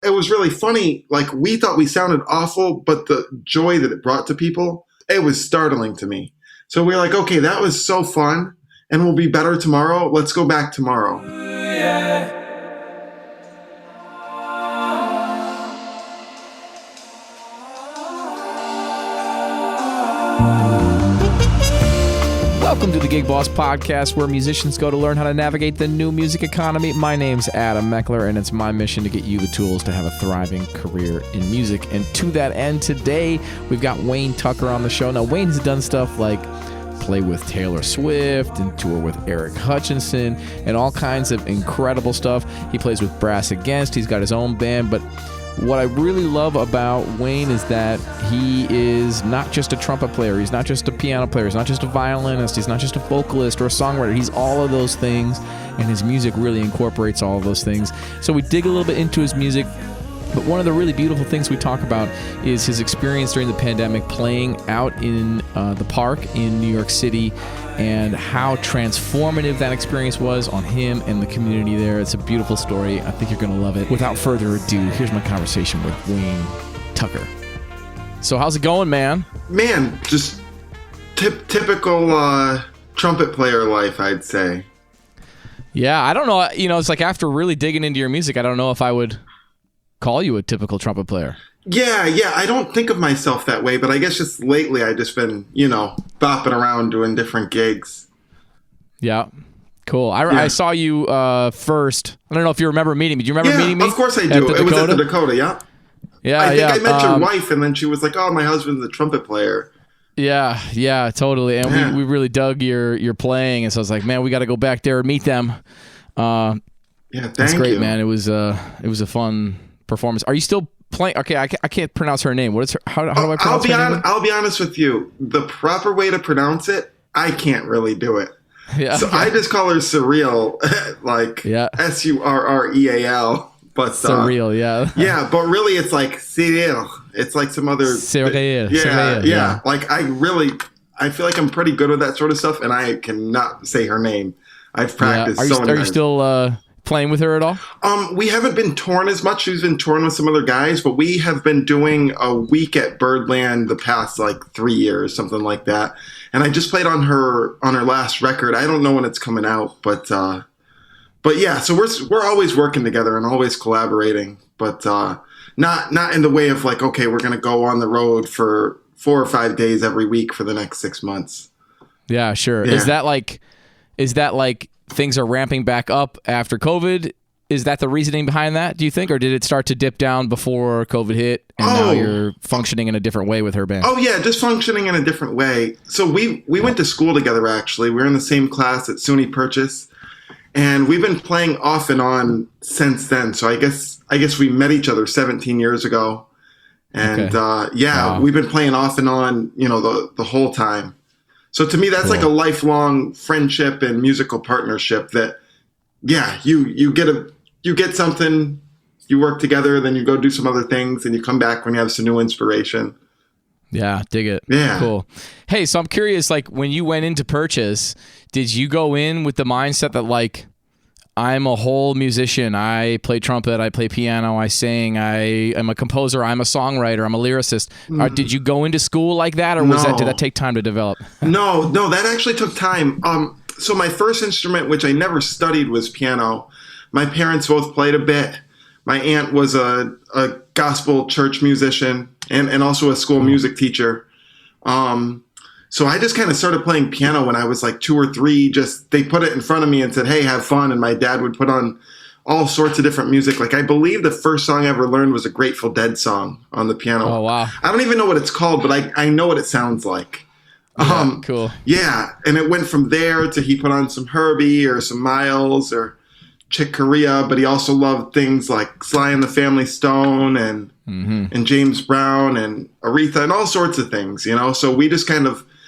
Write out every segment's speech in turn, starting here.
it was really funny. Like, we thought we sounded awful, but the joy that it brought to people, it was startling to me. So we were like, okay, that was so fun, and we'll be better tomorrow. Let's go back tomorrow. Yeah. Welcome to the Gig Boss Podcast, where musicians go to learn how to navigate the new music economy. My name's Adam Meckler, and it's my mission to get you the tools to have a thriving career in music. And to that end, today, we've got Wayne Tucker on the show. Now, Wayne's done stuff like play with Taylor Swift and tour with Eric Hutchinson and all kinds of incredible stuff. He plays with Brass Against. He's got his own band, but what I really love about Wayne is that he is not just a trumpet player. He's not just a piano player. He's not just a violinist. He's not just a vocalist or a songwriter. He's all of those things, and his music really incorporates all of those things. So we dig a little bit into his music, but one of the really beautiful things we talk about is his experience during the pandemic playing out in the park in New York City, and how transformative that experience was on him and the community there. It's a beautiful story. I think you're going to love it. Without further ado, here's my conversation with Wayne Tucker. So how's it going, man? Man, just typical trumpet player life, I'd say. Yeah, I don't know. You know, it's like after really digging into your music, I don't know if I would call you a typical trumpet player. Yeah, I don't think of myself that way, but I guess just lately I've just been, bopping around doing different gigs. Yeah, cool. I saw you first. I don't know if you remember meeting me. Do you remember meeting me? Of course I do. It was at the Dakota, yeah? Yeah, I think I met your wife, and then she was like, oh, my husband's a trumpet player. Yeah, totally. And we really dug your playing, and so I was like, man, we got to go back there and meet them. That's great, you. Man. It was a fun performance. Are you still playing? Okay, I can't pronounce her name. What is her? How do I pronounce her name? I'll be honest with you. The proper way to pronounce it, I can't really do it. Yeah. So I just call her Surreal, like Surreal. But Surreal, yeah. Yeah, but really it's like Cyril. It's like some other Surreal. Yeah. Like I feel like I'm pretty good with that sort of stuff, and I cannot say her name. I've practiced so many times. Are you still playing with her at all? We haven't been touring as much. She's been touring with some other guys, but we have been doing a week at Birdland the past 3 years, something like that. And I just played on her last record. I don't know when it's coming out, but yeah. So we're always working together and always collaborating, but not in the way of like, okay, we're gonna go on the road for 4 or 5 days every week for the next 6 months. Yeah, sure. Yeah. Is that like things are ramping back up after COVID? Is that the reasoning behind that, do you think? Or did it start to dip down before COVID hit and now you're functioning in a different way with her band? Oh, yeah, just functioning in a different way. So we went to school together, actually. We were in the same class at SUNY Purchase. And we've been playing off and on since then. So I guess we met each other 17 years ago. And Wow. We've been playing off and on, the whole time. So to me, that's cool. Like a lifelong friendship and musical partnership that, you get something, you work together, then you go do some other things, and you come back when you have some new inspiration. Yeah, dig it. Yeah. Cool. Hey, so I'm curious, when you went into Purchase, did you go in with the mindset that I'm a whole musician. I play trumpet. I play piano. I sing. I am a composer. I'm a songwriter. I'm a lyricist. Did you go into school like that, or did that take time to develop? No, that actually took time. So my first instrument, which I never studied, was piano. My parents both played a bit. My aunt was a gospel church musician and also a school music teacher. So I just kind of started playing piano when I was 2 or 3. Just they put it in front of me and said, hey, have fun. And my dad would put on all sorts of different music. I believe the first song I ever learned was a Grateful Dead song on the piano. Oh, wow. I don't even know what it's called, but I know what it sounds like. Yeah, cool. Yeah, and it went from there to he put on some Herbie or some Miles or Chick Corea, but he also loved things like Sly and the Family Stone and James Brown and Aretha and all sorts of things, So we just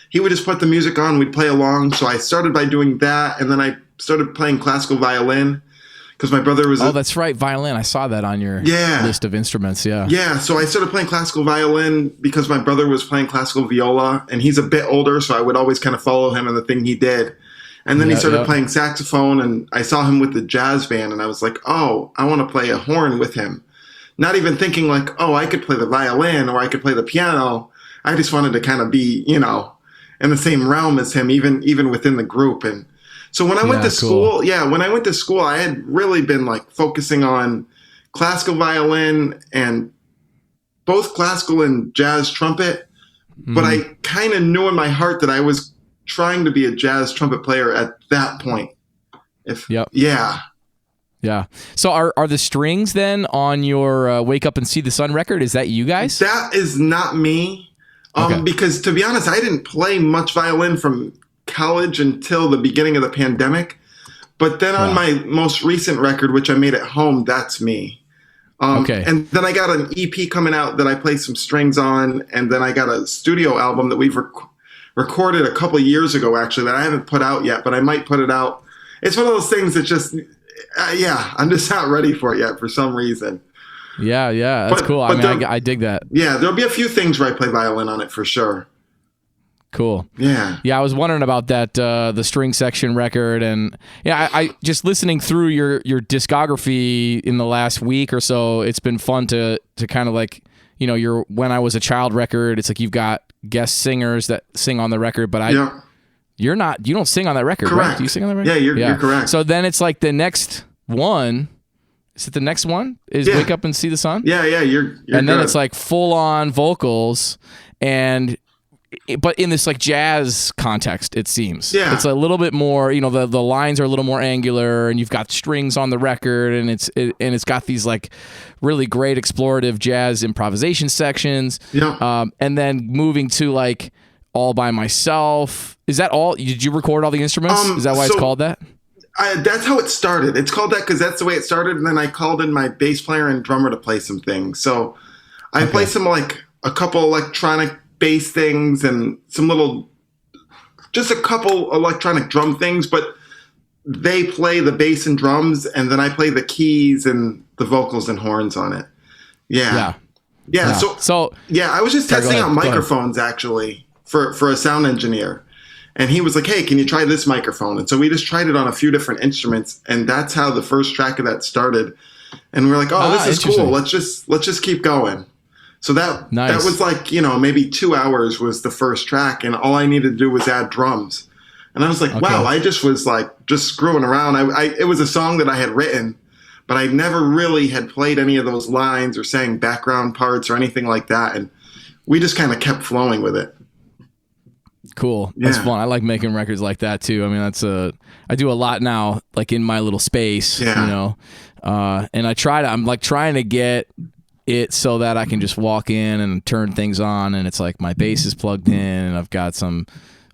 he would just put the music on, we'd play along. So I started by doing that, and then I started playing classical violin because my brother was... Oh, that's right, violin. I saw that on your list of instruments, yeah. Yeah, so I started playing classical violin because my brother was playing classical viola, and he's a bit older, so I would always kind of follow him in the thing he did. And then he started playing saxophone, and I saw him with the jazz band, and I was like, oh, I want to play a horn with him. not even thinking like, oh, I could play the violin or I could play the piano. I just wanted to kind of be, you know, in the same realm as him, even within the group. And so when I went to school, when I went to school, I had really been like focusing on classical violin and both classical and jazz trumpet. But I kind of knew in my heart that I was trying to be a jazz trumpet player at that point. Yeah. So are the strings then on your Wake Up and See the Sun record? Is that you guys? That is not me. Because to be honest, I didn't play much violin from college until the beginning of the pandemic. But then on my most recent record, which I made at home, that's me. And then I got an EP coming out that I play some strings on, and then I got a studio album that we've recorded a couple of years ago, actually, that I haven't put out yet, but I might put it out. It's one of those things that just, I'm just not ready for it yet for some reason. Yeah, that's cool. I dig that. Yeah, there'll be a few things where I play violin on it for sure. Cool. Yeah. I was wondering about that, the string section record, and I just listening through your discography in the last week or so, it's been fun to kind of like, you know, your When I Was a Child record. It's like you've got guest singers that sing on the record, but you don't sing on that record, correct. Right? Do you sing on that record? Yeah, you're correct. So then it's like the next one. Is it the next one? Is Wake Up and See the Sun? Yeah, you're and then good. it's like full on vocals but in this like jazz context, it seems. Yeah. It's a little bit more, you know, the lines are a little more angular, and you've got strings on the record, and it's got these like really great explorative jazz improvisation sections. Yeah. And then moving to like All by Myself. Is that all? Did you record all the instruments? Is that why it's called that? That's how it started. It's called that because that's the way it started, and then I called in my bass player and drummer to play some things. So I play some like a couple electronic bass things and just a couple electronic drum things, but they play the bass and drums, and then I play the keys and the vocals and horns on it. Yeah. So I was just testing out microphones actually for a sound engineer. And he was like, hey, can you try this microphone? And so we just tried it on a few different instruments, and that's how the first track of that started. And we're like, oh, this is cool. Let's just keep going. So that was like, you know, maybe 2 hours was the first track, and all I needed to do was add drums. And I was like, wow, I just was like just screwing around. It was a song that I had written, but I never really had played any of those lines or sang background parts or anything like that. And we just kind of kept flowing with it. Cool. That's fun. I like making records like that too. I mean, I do a lot now, like in my little space, you know, and I'm like trying to get it so that I can just walk in and turn things on, and it's like my bass is plugged in, and I've got some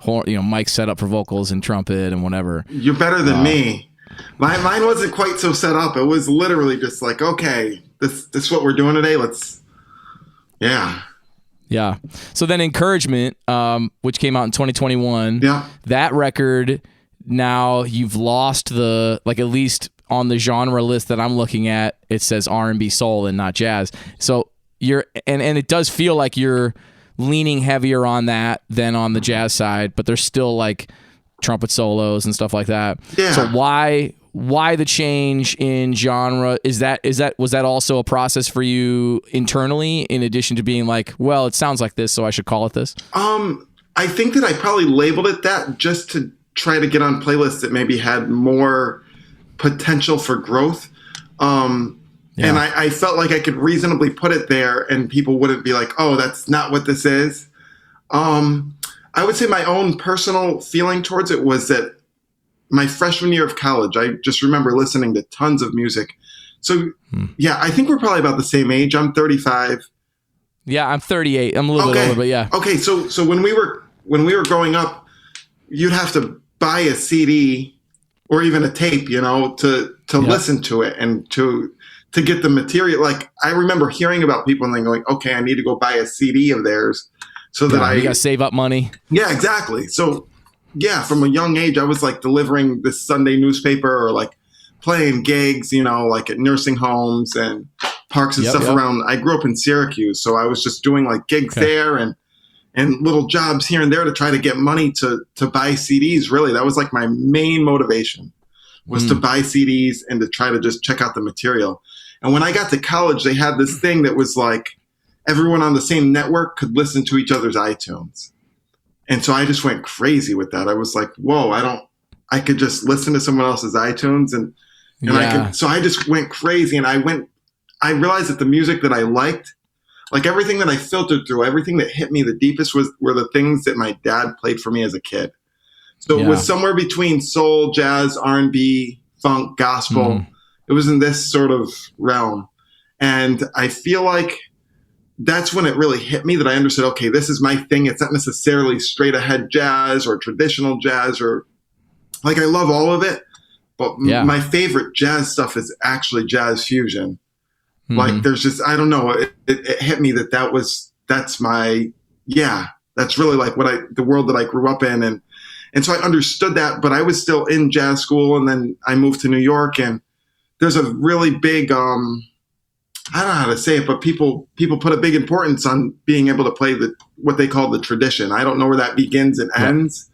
mic set up for vocals and trumpet and whatever. You're better than me. Mine wasn't quite so set up. It was literally just like, okay, this is what we're doing today. Yeah. So then Encouragement, which came out in 2021. Yeah. That record, now you've lost at least on the genre list that I'm looking at, it says R&B soul and not jazz. So and it does feel like you're leaning heavier on that than on the jazz side, but there's still like trumpet solos and stuff like that. Yeah. So why the change in genre? Was that also a process for you internally, in addition to being like, well, it sounds like this, so I should call it this? I think that I probably labeled it that just to try to get on playlists that maybe had more potential for growth. And I felt like I could reasonably put it there and people wouldn't be like, oh, that's not what this is. I would say my own personal feeling towards it was that my freshman year of college, I just remember listening to tons of music. So I think we're probably about the same age. I'm 35. Yeah, I'm 38. I'm a little bit older, but yeah. Okay, so when we were growing up, you'd have to buy a CD or even a tape, to listen to it and to get the material. Like, I remember hearing about people and then going, okay, I need to go buy a CD of theirs so that you got to save up money. Yeah, exactly. So from a young age, I was like delivering this Sunday newspaper or like playing gigs, like at nursing homes and parks and stuff around. I grew up in Syracuse, so I was just doing like gigs there and little jobs here and there to try to get money to buy CDs. Really, that was like my main motivation, was to buy CDs and to try to just check out the material. And when I got to college, they had this thing that was like everyone on the same network could listen to each other's iTunes. And so I just went crazy with that. I was like, whoa, I could just listen to someone else's iTunes so I just went crazy, and I realized that the music that I liked, like everything that I filtered through, everything that hit me the deepest were the things that my dad played for me as a kid. So it was somewhere between soul, jazz, R&B, funk, gospel. It was in this sort of realm. And I feel like that's when it really hit me that I understood, okay, this is my thing. It's not necessarily straight ahead jazz or traditional jazz, or like I love all of it. But my favorite jazz stuff is actually jazz fusion. Like there's just, I don't know, it hit me that's really like the world that I grew up in. And so I understood that, but I was still in jazz school, and then I moved to New York, and there's a really big, I don't know how to say it, but people put a big importance on being able to play what they call the tradition. I don't know where that begins and ends.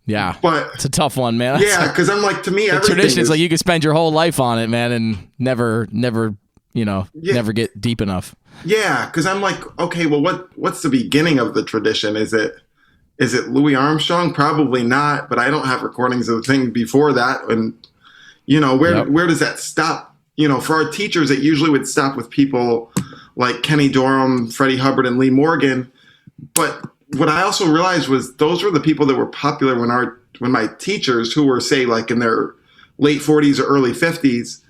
Yeah, but it's a tough one, man. Yeah, because I'm like, to me, the tradition is like you could spend your whole life on it, man, and never get deep enough. Yeah, because I'm like, okay, well, what's the beginning of the tradition? Is it Louis Armstrong? Probably not, but I don't have recordings of the thing before that. And where does that stop? For our teachers, it usually would stop with people like Kenny Dorham, Freddie Hubbard, and Lee Morgan. But what I also realized was those were the people that were popular when my teachers, who were, say, like in their late 40s or early 50s,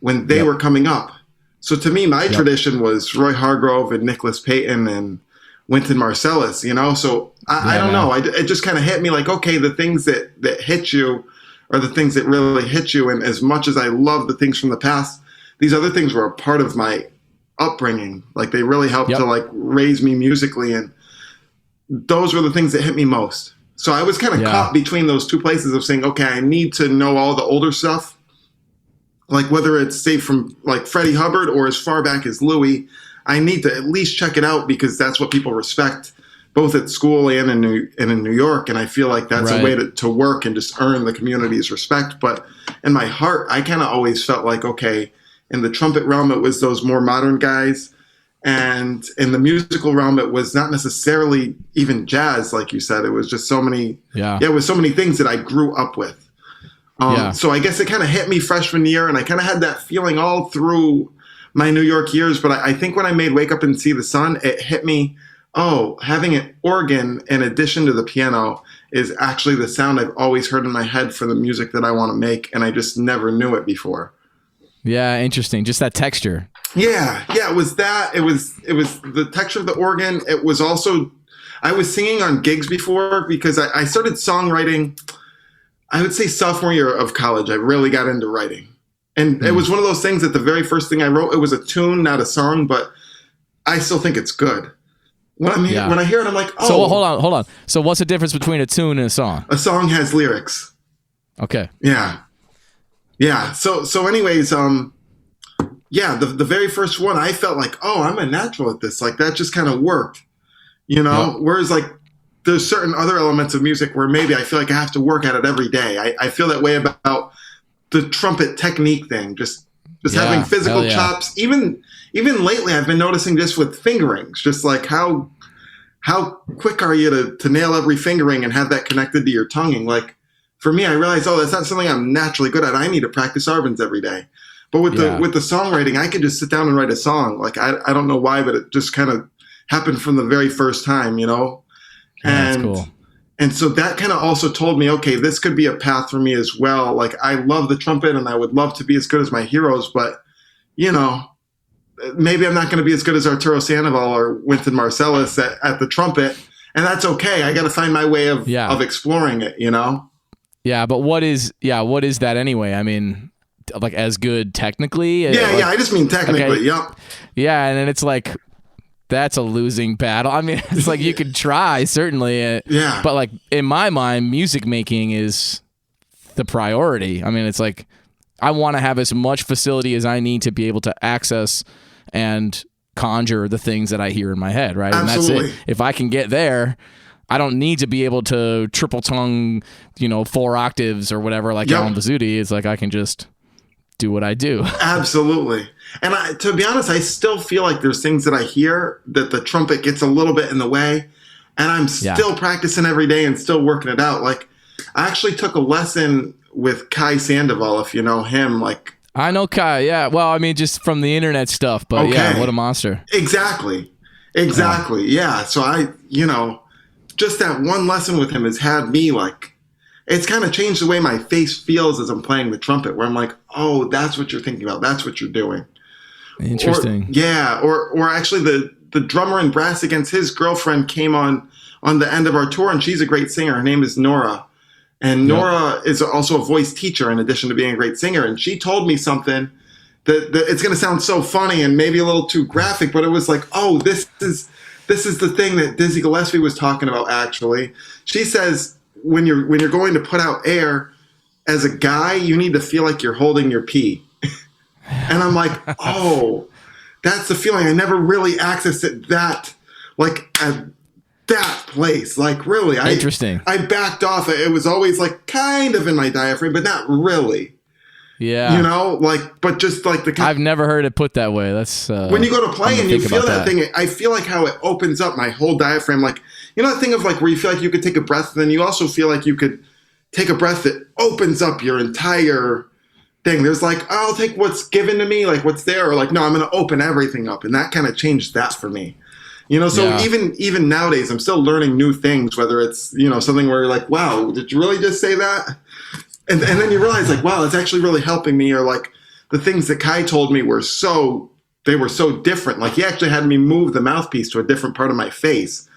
when they were coming up. So to me, my tradition was Roy Hargrove and Nicholas Payton and Wynton Marsalis, So I don't know. It just kind of hit me like, okay, the things that hit you are the things that really hit you. And as much as I love the things from the past, these other things were a part of my upbringing. Like they really helped to like raise me musically. And those were the things that hit me most. So I was kind of caught between those two places of saying, okay, I need to know all the older stuff. Like whether it's, say, from like Freddie Hubbard or as far back as Louis, I need to at least check it out because that's what people respect, both at school and in New York. And I feel like that's a way to work and just earn the community's respect. But in my heart, I kind of always felt like, okay, in the trumpet realm, it was those more modern guys. And in the musical realm, it was not necessarily even jazz, like you said. It was just so many, it was so many things that I grew up with. So I guess it kind of hit me freshman year, and I kind of had that feeling all through my New York years. But I think when I made Wake Up and See the Sun, it hit me, having an organ in addition to the piano is actually the sound I've always heard in my head for the music that I want to make, and I just never knew it before. Yeah, interesting. Just that texture. Yeah, it was that. It was the texture of the organ. It was also, I was singing on gigs before because I started songwriting, I would say sophomore year of college. I really got into writing. And it was one of those things that the very first thing I wrote, it was a tune, not a song, but I still think it's good. When I hear it, I'm like, oh. So hold on. So what's the difference between a tune and a song? A song has lyrics. Okay. Yeah. So anyways, the very first one, I felt like, oh, I'm a natural at this. Like that just kind of worked, Whereas like there's certain other elements of music where maybe I feel like I have to work at it every day. I feel that way about the trumpet technique thing, just having physical chops. Even lately, I've been noticing just with fingerings, just like how quick are you to nail every fingering and have that connected to your tonguing. Like for me, I realized, that's not something I'm naturally good at. I need to practice Arvins every day. But with the songwriting, I could just sit down and write a song. Like I don't know why, but it just kind of happened from the very first time, That's cool. And so that kind of also told me, okay, this could be a path for me as well. Like I love the trumpet and I would love to be as good as my heroes, but maybe I'm not going to be as good as Arturo Sandoval or Wynton Marsalis at the trumpet, and that's okay. I got to find my way of exploring it, Yeah, but what is that anyway? I mean, like as good technically? Yeah, I just mean technically. Okay. Yep. Yeah, and then it's like that's a losing battle. I mean, it's like you could try certainly. But like in my mind, music making is the priority. I mean, it's like I want to have as much facility as I need to be able to access and conjure the things that I hear in my head, right? Absolutely. And that's it. If I can get there, I don't need to be able to triple tongue, 4 octaves or whatever like Alan Bazzuti. It's like I can just do what I do. Absolutely. And to be honest, I still feel like there's things that I hear that the trumpet gets a little bit in the way, and I'm still practicing every day and still working it out. Like, I actually took a lesson with Kai Sandoval, if you know him. Like, I know Kai, yeah. Well, I mean, just from the internet stuff, but yeah, what a monster. Exactly. Yeah. So just that one lesson with him has had me like, it's kind of changed the way my face feels as I'm playing the trumpet, where I'm like, oh, that's what you're thinking about. That's what you're doing. Interesting. Or actually the drummer in Brass Against, his girlfriend came on the end of our tour, and she's a great singer. Her name is Nora. And Nora is also a voice teacher in addition to being a great singer. And she told me something that it's going to sound so funny and maybe a little too graphic, but it was like, oh, this is the thing that Dizzy Gillespie was talking about, actually. She says, when you're going to put out air, as a guy, you need to feel like you're holding your pee. And I'm like, oh, that's the feeling. I never really accessed it that place. Like, really, interesting. I backed off. It was always like kind of in my diaphragm, but not really. Yeah. But just like I've never heard it put that way. That's when you go to play and you feel that thing, I feel like how it opens up my whole diaphragm. Like, that thing of like where you feel like you could take a breath, and then you also feel like you could take a breath that opens up your entire thing. There's like, I'll take what's given to me, like what's there, or like, no, I'm going to open everything up. And that kind of changed that for me. Even nowadays, I'm still learning new things, whether it's, something where you're like, wow, did you really just say that? And then you realize like, wow, it's actually really helping me. Or like the things that Kai told me were so different. Like, he actually had me move the mouthpiece to a different part of my face.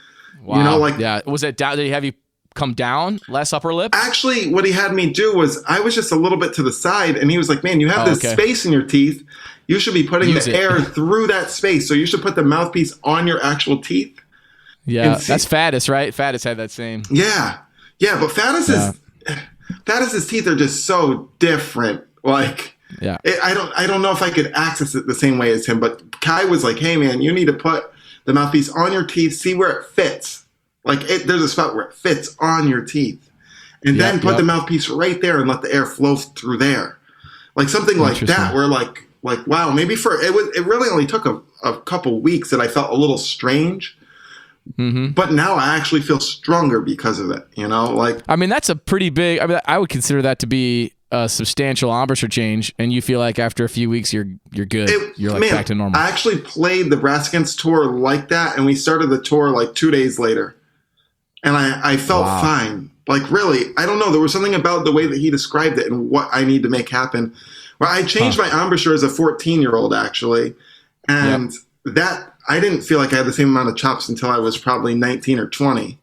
Wow. Was it down? Did he have you come down, less upper lip? Actually, what he had me do was, I was just a little bit to the side, and he was like, man, you have this space in your teeth. You should be putting air through that space. So you should put the mouthpiece on your actual teeth. Yeah, that's Faddis, right? Faddis had that same. Yeah. But Faddis's teeth are just so different. Like, I don't know if I could access it the same way as him. But Kai was like, hey, man, you need to put the mouthpiece on your teeth, see where it fits. Like, there's a spot where it fits on your teeth. And then put the mouthpiece right there and let the air flow through there. Like, something like that, where like, wow, maybe it really only took a couple weeks that I felt a little strange. Mm-hmm. But now I actually feel stronger because of it, like. I mean, that's a pretty big, I would consider that to be a substantial embouchure change, and you feel like after a few weeks you're good. You're back to normal. I actually played the Brass Against tour like that, and we started the tour like 2 days later. And I felt fine. Like, really, I don't know. There was something about the way that he described it and what I need to make happen. Well, I changed my embouchure as a 14-year-old, actually. And that, I didn't feel like I had the same amount of chops until I was probably 19 or 20.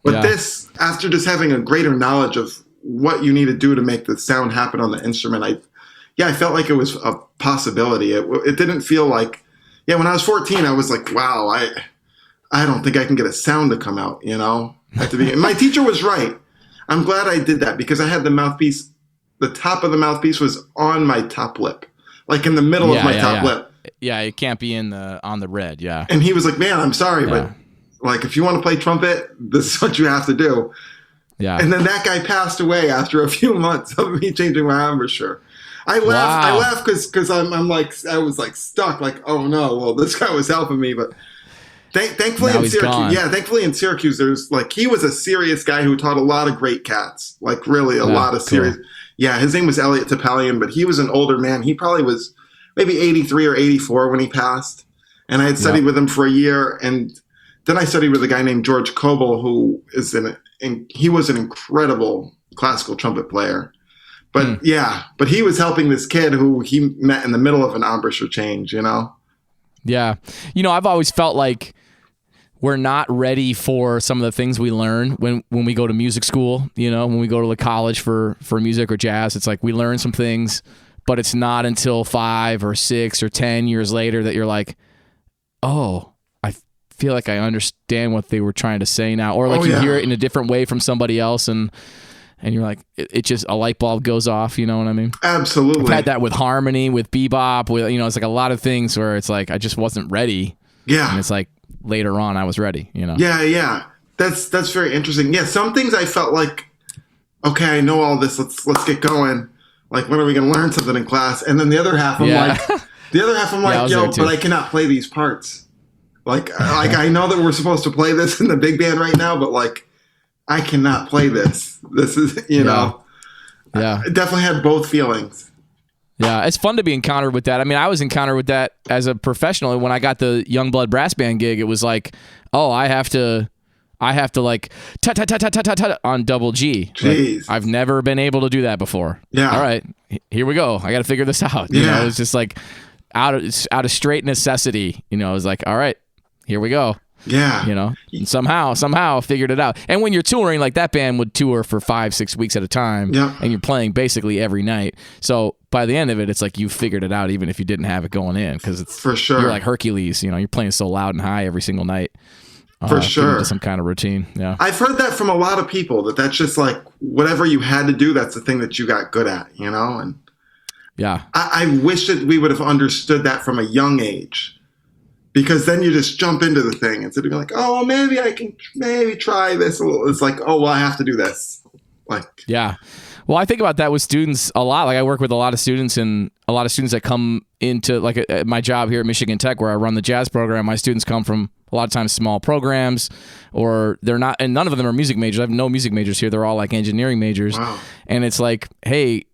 But this, after just having a greater knowledge of what you need to do to make the sound happen on the instrument, I felt like it was a possibility. It didn't feel like, when I was 14, I was like, wow, I don't think I can get a sound to come out, at the beginning. My teacher was right. I'm glad I did that, because I had the mouthpiece, the top of the mouthpiece was on my top lip, like in the middle of my top lip. Yeah, it can't be on the red, yeah. And he was like, man, I'm sorry, but like, if you want to play trumpet, this is what you have to do. Yeah. And then that guy passed away after a few months of me changing my embouchure. I laughed because I'm like, I was like stuck, like, oh no, well, this guy was helping me, but thankfully in Syracuse, thankfully in Syracuse, there's like, he was a serious guy who taught a lot of great cats, like really a lot of serious. Yeah, his name was Elliot Topalian, but he was an older man. He probably was maybe 83 or 84 when he passed. And I had studied with him for a year. And then I studied with a guy named George Coble, who he was an incredible classical trumpet player. But but he was helping this kid who he met in the middle of an embouchure change, Yeah. I've always felt like we're not ready for some of the things we learn when we go to music school, when we go to the college for music or jazz. It's like we learn some things, but it's not until 5 or 6 or 10 years later that you're like, oh, I feel like I understand what they were trying to say now. Or like you hear it in a different way from somebody else, and you're like, it just, a light bulb goes off, you know what I mean? Absolutely. I've had that with harmony, with bebop, with, it's like a lot of things where it's like, I just wasn't ready. Yeah. And it's like, later on, I was ready, Yeah. That's very interesting. Yeah, some things I felt like, okay, I know all this. Let's get going. Like, when are we going to learn something in class? And then the other half, I'm like, yo, but I cannot play these parts. Like I know that we're supposed to play this in the big band right now, but like, I cannot play this. This is, know. Yeah. I definitely had both feelings. Yeah, it's fun to be encountered with that. I mean, I was encountered with that as a professional. When I got the Youngblood Brass Band gig, it was like, oh, I have to like ta on double G. Jeez. Like, I've never been able to do that before. Yeah. All right, here we go. I got to figure this out. You know, it's just like out of straight necessity. You know, it was like, all right, here we go. Yeah. You know, and somehow figured it out. And when you're touring, like that band would tour for 5-6 weeks at a time, and you're playing basically every night. So by the end of it, it's like you figured it out, even if you didn't have it going in, because it's for sure. You're like Hercules. You know, you're playing so loud and high every single night. For sure. Into some kind of routine. Yeah. I've heard that from a lot of people, that's just like whatever you had to do, that's the thing that you got good at, you know? And yeah, I wish that we would have understood that from a young age. Because then you just jump into the thing instead of being like, oh, maybe I can try this. It's like, oh, well, I have to do this. Like, yeah. Well, I think about that with students a lot. Like I work with a lot of students, and a lot of students that come into like my job here at Michigan Tech, where I run the jazz program. My students come from a lot of times small programs, or they're not, and none of them are music majors. I have no music majors here. They're all like engineering majors. Wow. And it's like, hey,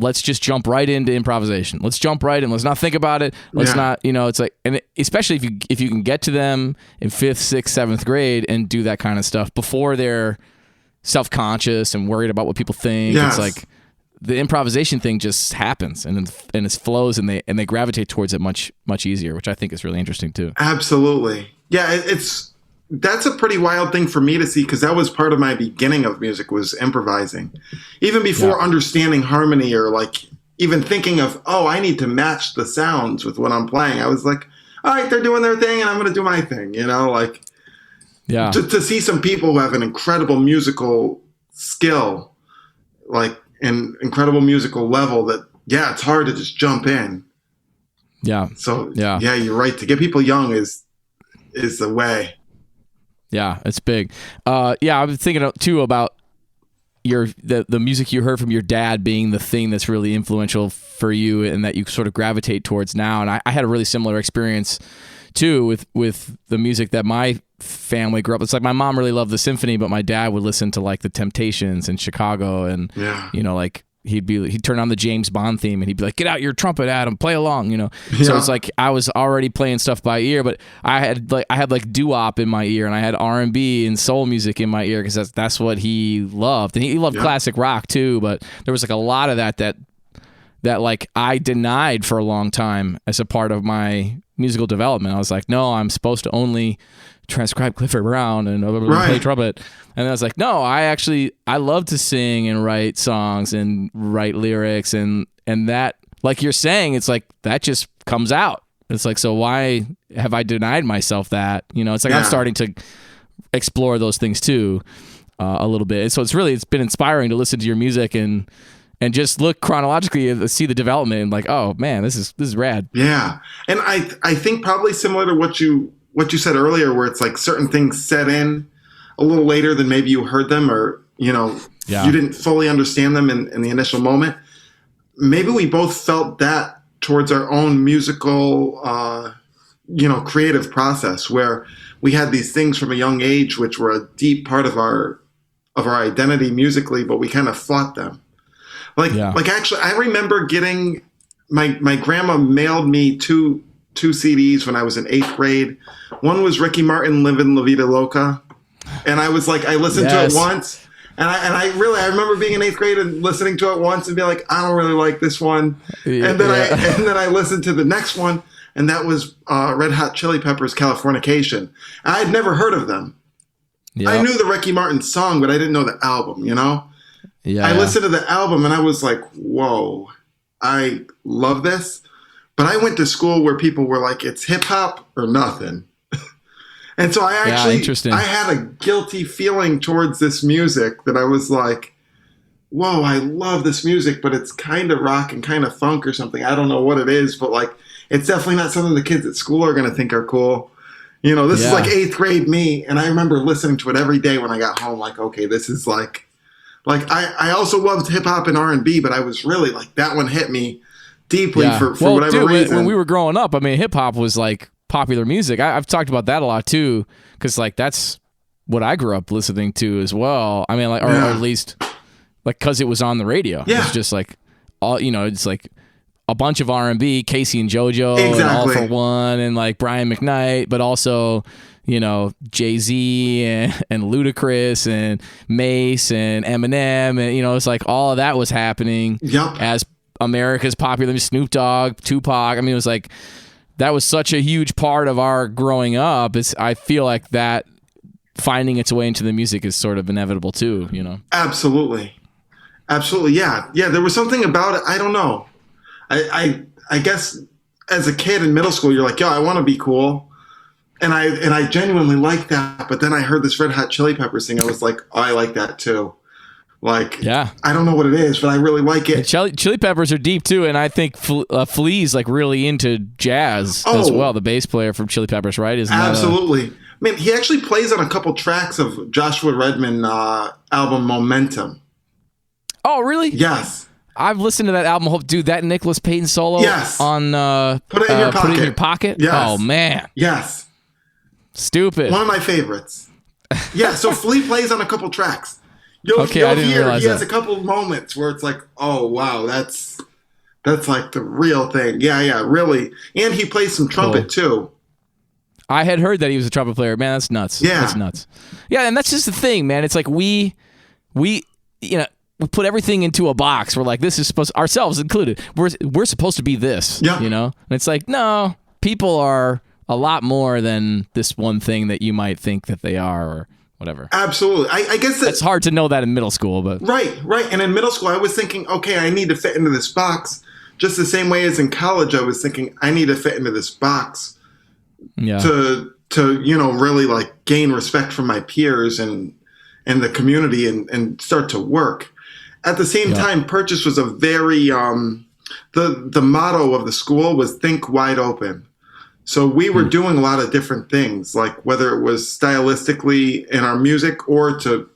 let's just jump right into improvisation. Let's jump right in. Let's not think about it. Let's not, it's like, and especially if you can get to them in 5th, 6th, 7th grade and do that kind of stuff before they're self-conscious and worried about what people think. Yes. It's like the improvisation thing just happens and it flows, and they gravitate towards it much, much easier, which I think is really interesting too. Absolutely. Yeah. That's a pretty wild thing for me to see, because that was part of my beginning of music, was improvising. Even before understanding harmony, or like even thinking of, oh, I need to match the sounds with what I'm playing. I was like, all right, they're doing their thing and I'm going to do my thing, like to see some people who have an incredible musical skill, like an incredible musical level, that, it's hard to just jump in. Yeah. So you're right. To get people young is the way. Yeah, it's big. I was thinking too about the music you heard from your dad being the thing that's really influential for you and that you sort of gravitate towards now. And I had a really similar experience too with the music that my family grew up. It's like my mom really loved the symphony, but my dad would listen to like the Temptations in Chicago, and like he'd turn on the James Bond theme and he'd be like, get out your trumpet, Adam, play along, So it's like I was already playing stuff by ear, but I had like doo-wop in my ear, and I had R&B and soul music in my ear, because that's what he loved. And he loved classic rock too, but there was like a lot of that like I denied for a long time as a part of my musical development. I was like, no, I'm supposed to only transcribe Clifford Brown and play trumpet. And I was like, no, I love to sing and write songs and write lyrics, and that, like you're saying, it's like that just comes out. It's like, so why have I denied myself that? It's like I'm starting to explore those things too, a little bit. So it's been inspiring to listen to your music and just look chronologically and see the development, and like, oh man, this is rad. Yeah. And I think probably similar to what you said earlier, where it's like certain things set in a little later than maybe you heard them, or, you didn't fully understand them in the initial moment. Maybe we both felt that towards our own musical, creative process, where we had these things from a young age, which were a deep part of our identity musically, but we kind of fought them. Like actually, I remember getting my grandma mailed me two CDs when I was in 8th grade. One was Ricky Martin, Livin' La Vida Loca. And I was like, I listened to it once, and I remember being in 8th grade and listening to it once and being like, I don't really like this one. And then I listened to the next one, and that was Red Hot Chili Peppers' Californication. And I had never heard of them. Yep. I knew the Ricky Martin song, but I didn't know the album, Yeah. I listened to the album and I was like, whoa, I love this. But I went to school where people were like, it's hip hop or nothing. And so I had a guilty feeling towards this music, that I was like, whoa, I love this music, but it's kind of rock and kind of funk or something. I don't know what it is, but like, it's definitely not something the kids at school are going to think are cool. This is like 8th grade me. And I remember listening to it every day when I got home, like, okay, this is like Like I also loved hip hop and R&B, but I was really like that one hit me deeply for whatever reason. When we were growing up, I mean, hip hop was like popular music. I've talked about that a lot too, because like that's what I grew up listening to as well. I mean, like or at least like because it was on the radio. Yeah. It's just like all it's like a bunch of R&B, Casey and JoJo, and All for One, and like Brian McKnight, but also Jay-Z and Ludacris and Mace and Eminem, and it's like all of that was happening as America's popular. Snoop Dogg, Tupac. I mean, it was like that was such a huge part of our growing up. I feel like that finding its way into the music is sort of inevitable too. Absolutely, yeah. There was something about it. I don't know. I guess as a kid in middle school, you're like, yo, I want to be cool. And I genuinely like that. But then I heard this Red Hot Chili Peppers thing. I was like, oh, I like that too. Like, I don't know what it is, but I really like it. Chili Peppers are deep too. And I think Flea's like really into jazz as well. The bass player from Chili Peppers, right? Absolutely. I mean, he actually plays on a couple tracks of Joshua Redman album Momentum. Oh, really? Yes. I've listened to that album. Dude, that Nicholas Payton solo on Put It in Your Pocket. Put It in Your Pocket? Yes. Oh, man. Yes. Stupid. One of my favorites. Yeah, so Flea plays on a couple tracks. You'll I didn't hear realize he has that. a couple of moments where it's like, oh, wow, that's like the real thing. Yeah, really. And he plays some trumpet, too. I had heard that he was a trumpet player. Man, that's nuts. Yeah. That's nuts. Yeah, and that's just the thing, man. It's like we put everything into a box. We're like, this is supposed, ourselves included. We're supposed to be this, And it's like, no, people are a lot more than this one thing that you might think that they are or whatever. Absolutely. I guess it's hard to know that in middle school, but right. And in middle school, I was thinking, okay, I need to fit into this box. Just the same way as in college, I was thinking, I need to fit into this box to really like gain respect from my peers and the community and start to work. At the same time, Purchase was a very the motto of the school was think wide open. So we were doing a lot of different things, like whether it was stylistically in our music or to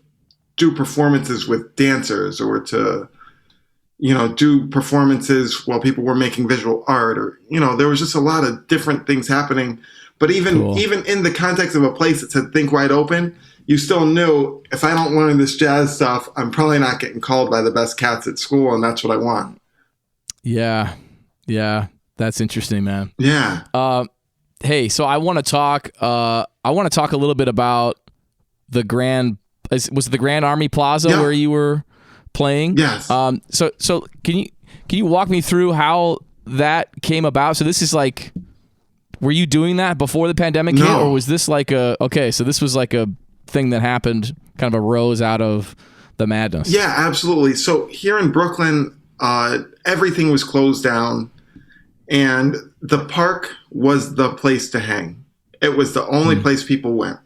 do performances with dancers or to do performances while people were making visual art, or there was just a lot of different things happening. But even in the context of a place that said think wide open, you still knew if I don't learn this jazz stuff, I'm probably not getting called by the best cats at school, and that's what I want. Yeah, that's interesting, man. Yeah. Hey, so I want to talk. I want to talk a little bit about the Grand. Was it the Grand Army Plaza where you were playing? Yes. So can you walk me through how that came about? So this is like, were you doing that before the pandemic hit, or was this like so this was like a thing that happened, kind of arose out of the madness? Yeah, absolutely. So here in Brooklyn, everything was closed down, and the park was the place to hang. It was the only place people went.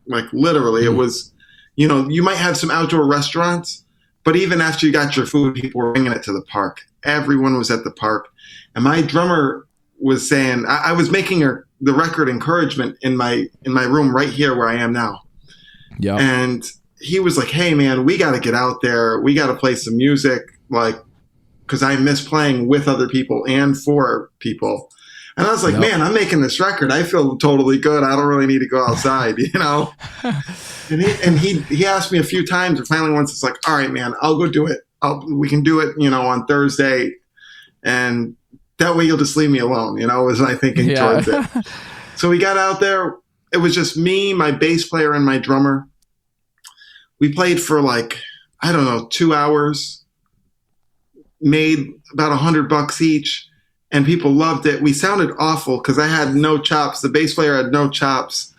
Like literally, it was, you might have some outdoor restaurants, but even after you got your food, people were bringing it to the park. Everyone was at the park. And my drummer was saying, I was making the record Encouragement in my room right here where I am now. Yeah. And he was like, hey man, we got to get out there. We got to play some music. Like, cause I miss playing with other people and for people. And I was like, man, I'm making this record. I feel totally good. I don't really need to go outside, And he asked me a few times, and finally once it's like, all right, man, I'll go do it. We can do it, on Thursday. And that way you'll just leave me alone, was my thinking towards it. So we got out there. It was just me, my bass player, and my drummer. We played for 2 hours, made about $100 each, and people loved it. We sounded awful because I had no chops. The bass player had no chops.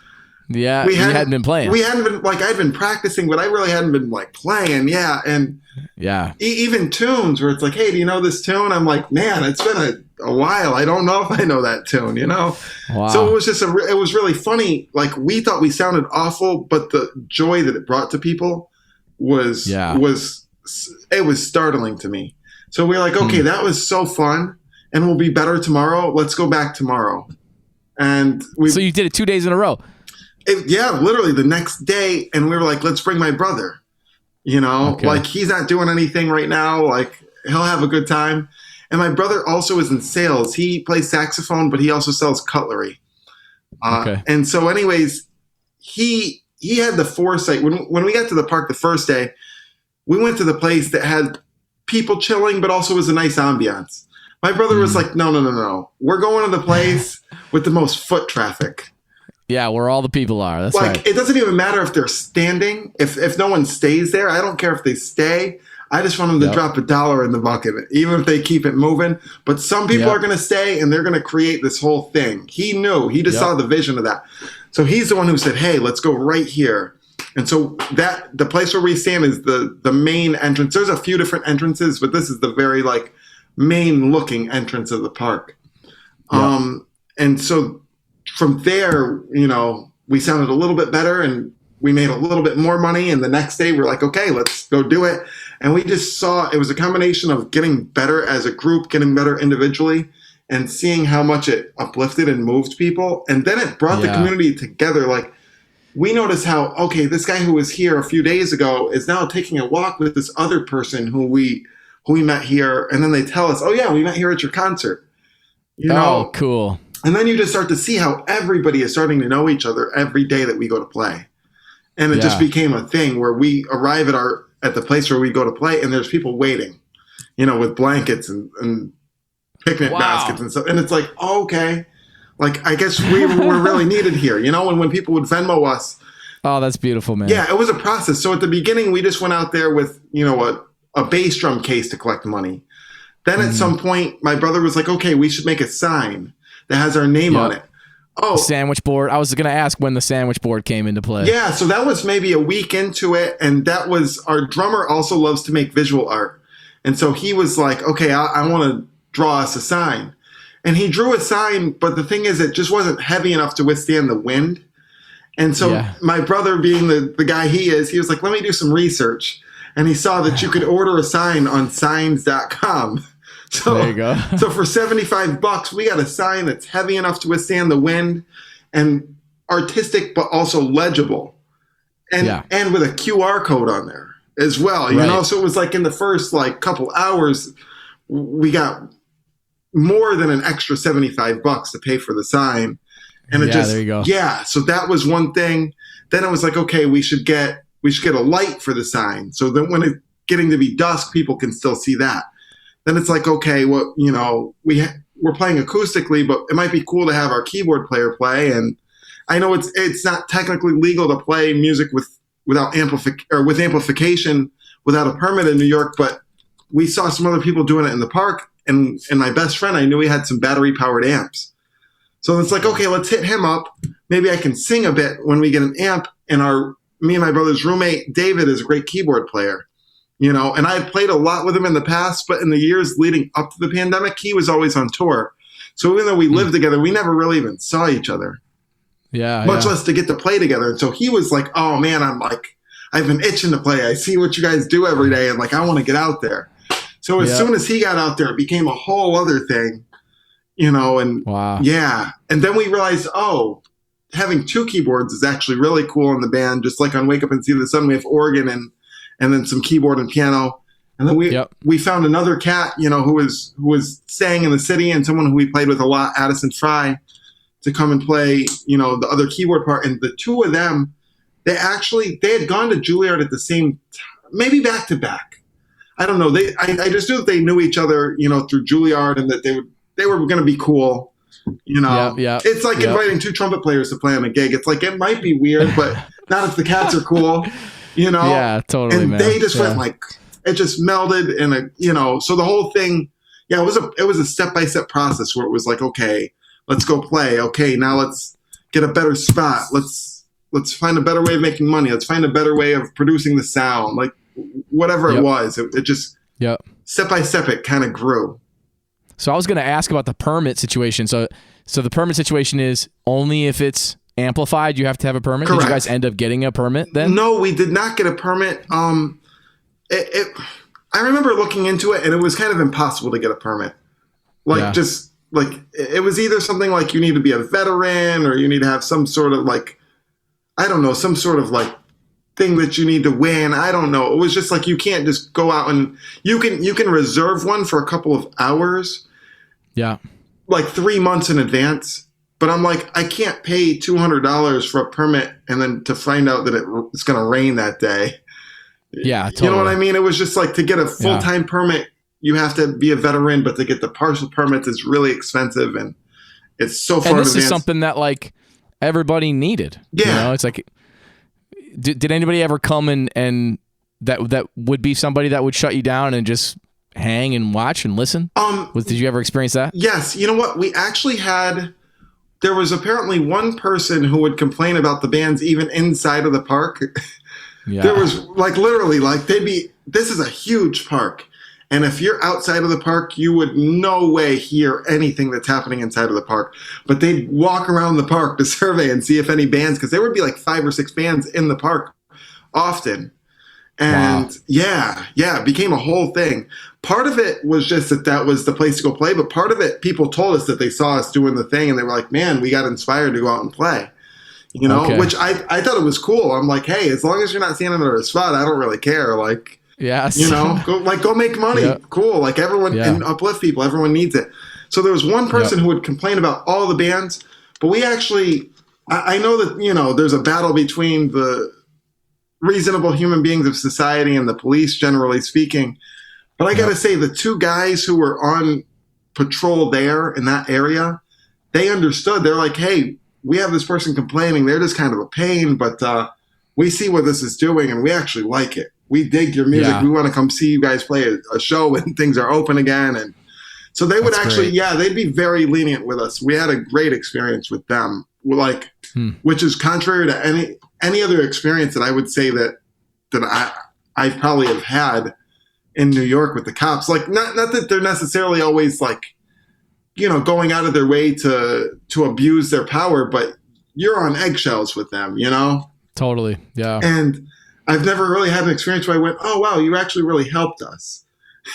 Yeah, we hadn't been playing. We hadn't been, I'd been practicing, but I really hadn't been playing. Yeah, and even tunes where it's like, hey, do you know this tune? I'm like, man, it's been a while. I don't know if I know that tune, Wow. So it was just it was really funny. Like we thought we sounded awful, but the joy that it brought to people was startling to me. So we were like, okay, that was so fun, and we'll be better tomorrow. Let's go back tomorrow. And so you did it 2 days in a row. Literally the next day, and we were like, let's bring my brother. Okay. Like he's not doing anything right now. Like he'll have a good time. And my brother also is in sales. He plays saxophone, but he also sells cutlery. Okay. And so anyways, he had the foresight when we got to the park the first day, we went to the place that had people chilling, but also was a nice ambiance. My brother was like, no. We're going to the place with the most foot traffic. Yeah, where all the people are. That's like, right. It doesn't even matter if they're standing. If no one stays there, I don't care if they stay. I just want them to drop $1 in the bucket, even if they keep it moving. But some people are going to stay, and they're going to create this whole thing. He knew. He just saw the vision of that. So he's the one who said, hey, let's go right here. And so the place where we stand is the main entrance. There's a few different entrances, but this is the very like main looking entrance of the park. And so from there, we sounded a little bit better and we made a little bit more money. And the next day we're like, okay, let's go do it. And we just saw it was a combination of getting better as a group, getting better individually, and seeing how much it uplifted and moved people. And then it brought the community together. Like, we noticed how, okay, this guy who was here a few days ago is now taking a walk with this other person who we met here. And then they tell us, oh, yeah, we met here at your concert. Oh, cool. And then you just start to see how everybody is starting to know each other every day that we go to play. And it just became a thing where we arrive at the place where we go to play, and there's people waiting, with blankets and picnic baskets and stuff. And it's like, oh, okay. Like, I guess we were really needed here, and when people would Venmo us. Oh, that's beautiful, man. Yeah, it was a process. So at the beginning, we just went out there with, a bass drum case to collect money. Then at some point, my brother was like, okay, we should make a sign that has our name on it. Oh, sandwich board. I was going to ask when the sandwich board came into play. Yeah, so that was maybe a week into it. And that was, our drummer also loves to make visual art. And so he was like, okay, I want to draw us a sign. And he drew a sign, but the thing is, it just wasn't heavy enough to withstand the wind. And so my brother, being the guy he was like, let me do some research. And he saw that you could order a sign on signs.com. So there you go. So for $75, we got a sign that's heavy enough to withstand the wind and artistic, but also legible. And with a QR code on there as well, you know? So it was like in the first couple hours, we got more than an extra $75 to pay for the sign. And it there you go. Yeah. So that was one thing. Then it was like, okay, we should get a light for the sign. So then when it's getting to be dusk, people can still see that. Then it's like, okay, well, we're playing acoustically, but it might be cool to have our keyboard player play. And I know it's not technically legal to play music with amplification without a permit in New York, but we saw some other people doing it in the park. And my best friend, I knew he had some battery powered amps. So it's like, okay, let's hit him up. Maybe I can sing a bit when we get an amp. And me and my brother's roommate, David, is a great keyboard player. And I had played a lot with him in the past, but in the years leading up to the pandemic, he was always on tour. So even though we lived together, we never really even saw each other. Much less to get to play together. And so he was like, oh man, I've been itching to play. I see what you guys do every day. And I want to get out there. So as soon as he got out there, it became a whole other thing, and yeah. And then we realized, having two keyboards is actually really cool in the band. Just like on Wake Up and See the Sun, we have organ and then some keyboard and piano. And then we found another cat, who was staying in the city, and someone who we played with a lot, Addison Fry, to come and play, the other keyboard part. And the two of them, they had gone to Juilliard at the same time, maybe back to back. I don't know. I just knew that they knew each other, through Juilliard, and that they were going to be cool. It's like inviting two trumpet players to play on a gig. It's like, it might be weird, but not if the cats are cool. Yeah, totally. And they just went it just melded so the whole thing, it was a step-by-step process where it was like, okay, let's go play. Okay, now let's get a better spot. Let's find a better way of making money. Let's find a better way of producing the sound. Whatever it was, it just step by step, it kind of grew. So I was going to ask about the permit situation. So the permit situation is only if it's amplified, you have to have a permit. Correct. Did you guys end up getting a permit then? No, we did not get a permit. I remember looking into it, and it was kind of impossible to get a permit. It was either something like you need to be a veteran, or you need to have some sort of some sort of thing that you need to win. I don't know. It was just like you can't just go out and you can reserve one for a couple of hours. Yeah. Like 3 months in advance. But I'm like, I can't pay $200 for a permit and then to find out that it's going to rain that day. Yeah, totally. You know what I mean? It was just like to get a full-time permit, you have to be a veteran, but to get the partial permits is really expensive and it's so far in advance. And this is something that like everybody needed. Yeah. You know, it's like, did anybody ever come and that would be somebody that would shut you down and just hang and watch and listen? Did you ever experience that? Yes. You know what? We actually there was apparently one person who would complain about the bands even inside of the park. Yeah. There was like literally like this is a huge park. And if you're outside of the park, you would no way hear anything that's happening inside of the park. But they'd walk around the park to survey and see if any bands, because there would be like 5 or 6 bands in the park often. And yeah, it became a whole thing. Part of it was just that was the place to go play. But part of it, people told us that they saw us doing the thing and they were like, man, we got inspired to go out and play. You know, which I thought it was cool. I'm like, hey, as long as you're not standing under a spot, I don't really care. Like, yes. You know, go make money. Yep. Cool. Like everyone and uplift people. Everyone needs it. So there was one person who would complain about all the bands, but we actually, I know that, you know, there's a battle between the reasonable human beings of society and the police, generally speaking. But I got to say, the 2 guys who were on patrol there in that area, they understood. They're like, hey, we have this person complaining. They're just kind of a pain, but we see what this is doing and we actually like it. We dig your music. Yeah. We want to come see you guys play a show when things are open again. And so they would they'd be very lenient with us. We had a great experience with them, like, which is contrary to any other experience that I would say that I probably have had in New York with the cops. Like, not that they're necessarily always like, you know, going out of their way to abuse their power, but you're on eggshells with them, you know? Totally. Yeah. And I've never really had an experience where I went, oh, wow, you actually really helped us.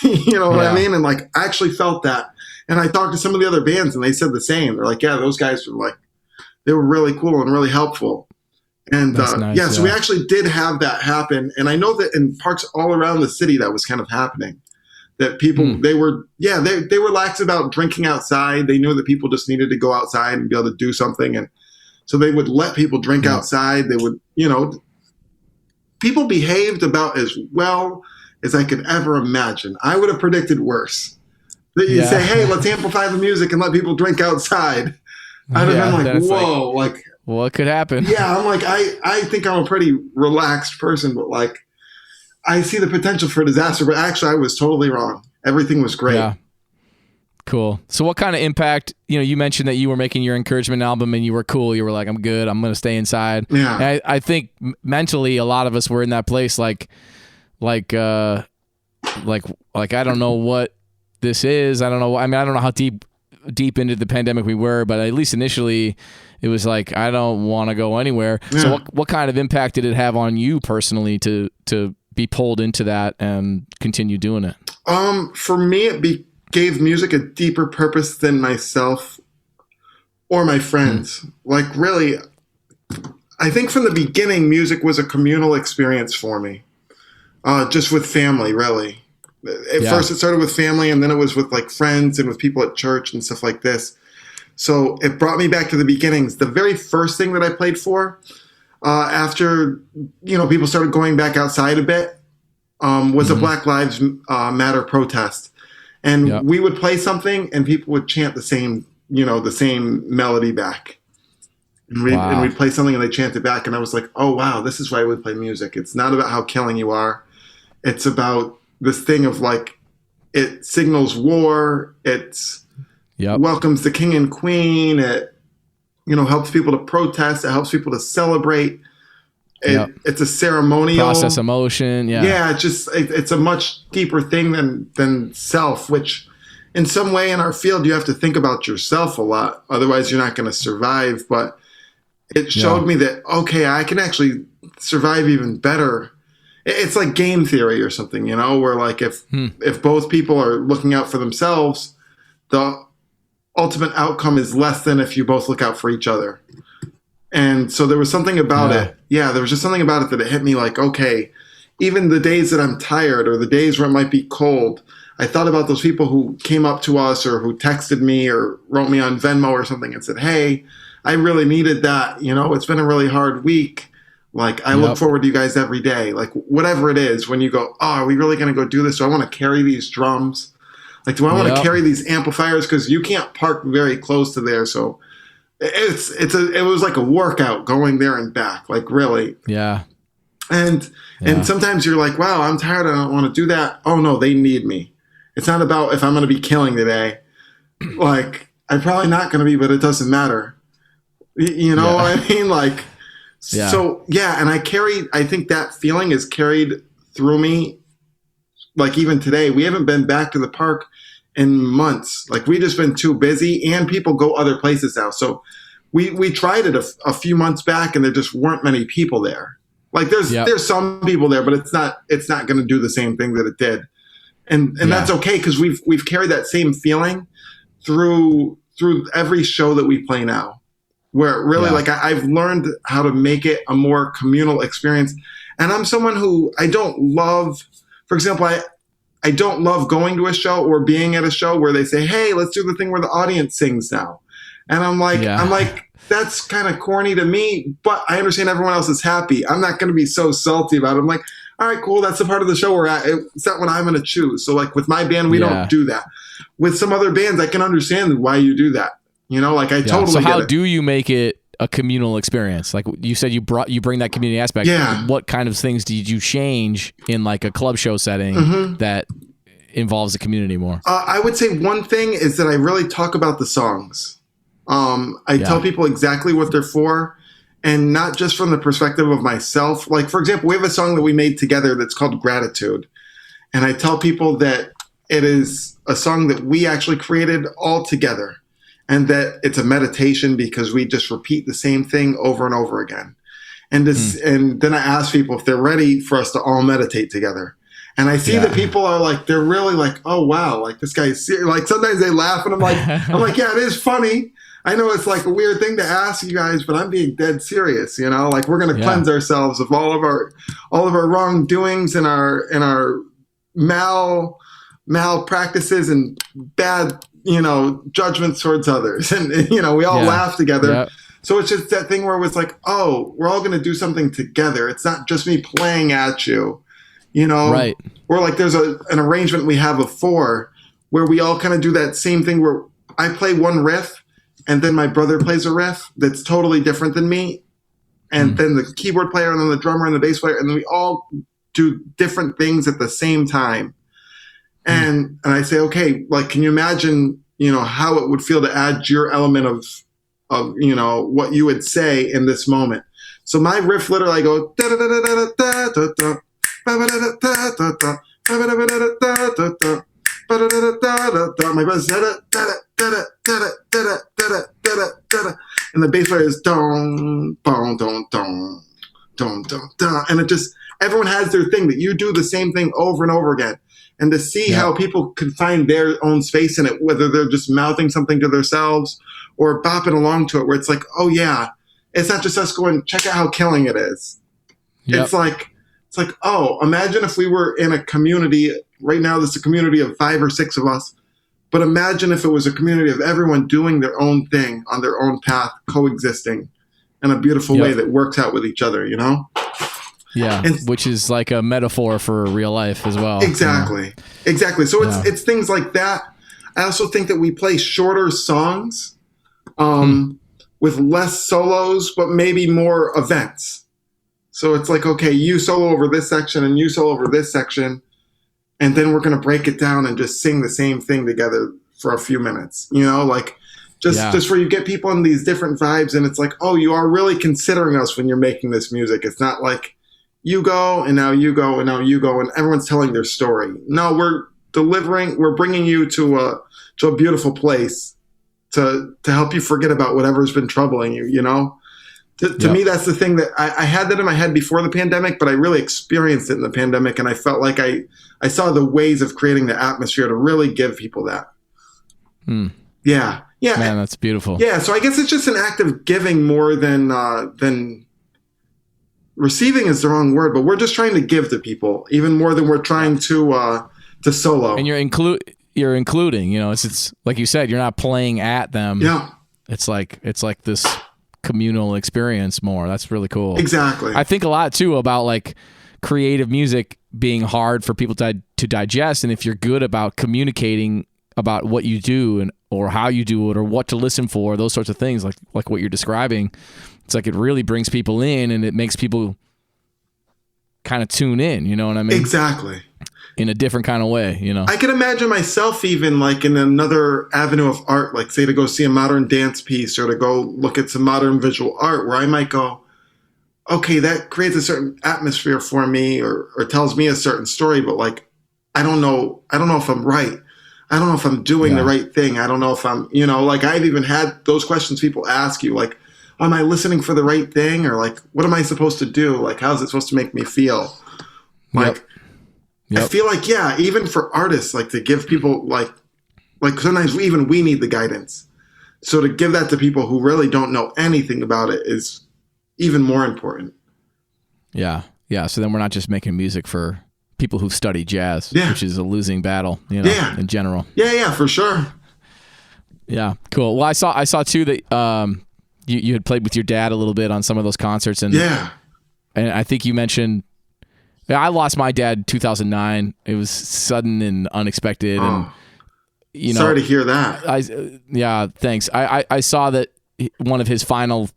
You know what I mean? And like, I actually felt that. And I talked to some of the other bands and they said the same. They're like, yeah, those guys were like, they were really cool and really helpful. And nice, so we actually did have that happen. And I know that in parks all around the city, that was kind of happening. That people, they were lax about drinking outside. They knew that people just needed to go outside and be able to do something. And so they would let people drink outside. They would, you know, people behaved about as well as I could ever imagine. I would have predicted worse. That you say, hey, let's amplify the music and let people drink outside. I'd have been like, whoa, like what could happen? Yeah, I'm like, I think I'm a pretty relaxed person, but like, I see the potential for disaster. But actually, I was totally wrong. Everything was great. Yeah. Cool. So what kind of impact, you know, you mentioned that you were making your encouragement album and you were cool. You were like, I'm good. I'm going to stay inside. Yeah. And I think mentally a lot of us were in that place like, I don't know what this is. I don't know. I mean, I don't know how deep into the pandemic we were, but at least initially it was like, I don't want to go anywhere. Yeah. So what kind of impact did it have on you personally to be pulled into that and continue doing it? For me, it gave music a deeper purpose than myself or my friends. Like, really, I think from the beginning, music was a communal experience for me. Just with family, really. At first, it started with family, and then it was with like friends and with people at church and stuff like this. So it brought me back to the beginnings. The very first thing that I played for, after people started going back outside a bit, was a Black Lives Matter protest, and we would play something, and people would chant the same melody back. And we'd play something, and they chant it back, and I was like, oh wow, this is why we play music. It's not about how killing you are. It's about this thing of like, it signals war. It's welcomes the king and queen. It, helps people to protest. It helps people to celebrate. It's a ceremonial process emotion. Yeah. It's a much deeper thing than self, which in some way in our field, you have to think about yourself a lot. Otherwise you're not going to survive. But it showed me that, okay, I can actually survive even better. It's like game theory or something, where like if both people are looking out for themselves, the ultimate outcome is less than if you both look out for each other. And so there was something about it. Yeah, there was just something about it that it hit me like, okay, even the days that I'm tired or the days where it might be cold, I thought about those people who came up to us or who texted me or wrote me on Venmo or something and said, hey, I really needed that. You know, it's been a really hard week. Like, I look forward to you guys every day. Like, whatever it is, when you go, oh, are we really going to go do this? Do I want to carry these drums? Like, do I want to carry these amplifiers? Because you can't park very close to there. So it was like a workout going there and back. Like, really. Yeah. And sometimes you're like, wow, I'm tired. I don't want to do that. Oh, no, they need me. It's not about if I'm going to be killing today. Like, I'm probably not going to be, but it doesn't matter. You know what I mean? Like, so, and I think that feeling is carried through me. Like, even today, we haven't been back to the park in months. Like, we just been too busy, and people go other places now. So we tried it a few months back, and there just weren't many people there. Like, there's some people there, but it's not going to do the same thing that it did. And that's okay, because we've carried that same feeling through every show that we play now, where really like I've learned how to make it a more communal experience. And I'm someone who I don't love, for example, I don't love going to a show or being at a show where they say, hey, let's do the thing where the audience sings now. And I'm like, that's kind of corny to me, but I understand everyone else is happy. I'm not going to be so salty about it. I'm like, all right, cool. That's the part of the show where it's not what I'm going to choose. So like with my band, we don't do that. With some other bands, I can understand why you do that. You know, like I totally So how get it. do you make it a communal experience? Like you said, you bring that community aspect. Yeah. What kind of things did you change in like a club show setting that involves the community more? I would say one thing is that I really talk about the songs. I tell people exactly what they're for, and not just from the perspective of myself. Like, for example, we have a song that we made together that's called Gratitude. And I tell people that it is a song that we actually created all together, and that it's a meditation because we just repeat the same thing over and over again. And and then I ask people if they're ready for us to all meditate together. And I see that people are like, they're really like, oh, wow, like this guy's serious. Like sometimes they laugh and I'm like, yeah, it is funny. I know it's like a weird thing to ask you guys, but I'm being dead serious, you know, like we're going to cleanse ourselves of all of our wrongdoings and our malpractices and bad, you know, judgments towards others. And, you know, we all laugh together. Yep. So it's just that thing where it was like, oh, we're all going to do something together. It's not just me playing at you, you know, or like there's an arrangement we have of 4 where we all kind of do that same thing where I play one riff and then my brother plays a riff that's totally different than me. And then the keyboard player and then the drummer and the bass player. And then we all do different things at the same time. And I say, okay, like, can you imagine, you know, how it would feel to add your element of, you know, what you would say in this moment. So my riff literally I go, da da da da da da da da da da da da da. My brother's and the bass player is dong, dong, dong, dong, dong, dong, dong. And it just, everyone has their thing that you do the same thing over and over again. And to see how people can find their own space in it, whether they're just mouthing something to themselves or bopping along to it, where it's like, oh yeah, it's not just us going, check out how killing it is. Yep. It's like, oh, imagine if we were in a community right now. This is a community of 5 or 6 of us, but imagine if it was a community of everyone doing their own thing on their own path, coexisting in a beautiful way that works out with each other, you know? Yeah, and, which is like a metaphor for real life as well. Exactly. So it's things like that. I also think that we play shorter songs with less solos, but maybe more events. So it's like, okay, you solo over this section and you solo over this section, and then we're going to break it down and just sing the same thing together for a few minutes. You know, like just where you get people in these different vibes, and it's like, oh, you are really considering us when you're making this music. It's not like you go and now you go and now you go and everyone's telling their story. No, we're bringing you to a beautiful place to help you forget about whatever's been troubling you, you know? To me, that's the thing that I had that in my head before the pandemic, but I really experienced it in the pandemic, and I felt like I saw the ways of creating the atmosphere to really give people that. Yeah. Yeah. Man, that's beautiful. Yeah. So I guess it's just an act of giving more than receiving is the wrong word, but we're just trying to give to people even more than we're trying to solo. And you're including, it's like you said, you're not playing at them. Yeah. It's like this communal experience more. That's really cool. Exactly. I think a lot too about like creative music being hard for people to digest, and if you're good about communicating about what you do and or how you do it or what to listen for, those sorts of things, like what you're describing, it's like it really brings people in and it makes people kind of tune in, you know what I mean? Exactly. In a different kind of way, I can imagine myself even like in another avenue of art, like say to go see a modern dance piece or to go look at some modern visual art where I might go, okay, that creates a certain atmosphere for me or tells me a certain story, but like, I don't know if I'm right. I don't know if I'm doing the right thing. I don't know if I'm, like I've even had those questions people ask you, like, am I listening for the right thing? Or like, what am I supposed to do? Like, how's it supposed to make me feel? Like, I feel like, even for artists, like to give people like sometimes we need the guidance. So to give that to people who really don't know anything about it is even more important. Yeah. Yeah. So then we're not just making music for people who study jazz, which is a losing battle, in general. Yeah, for sure. Yeah, cool. Well, I saw too that you had played with your dad a little bit on some of those concerts, and I think you mentioned. Yeah, I lost my dad in 2009. It was sudden and unexpected, and sorry to hear that. Thanks. I saw that one of his final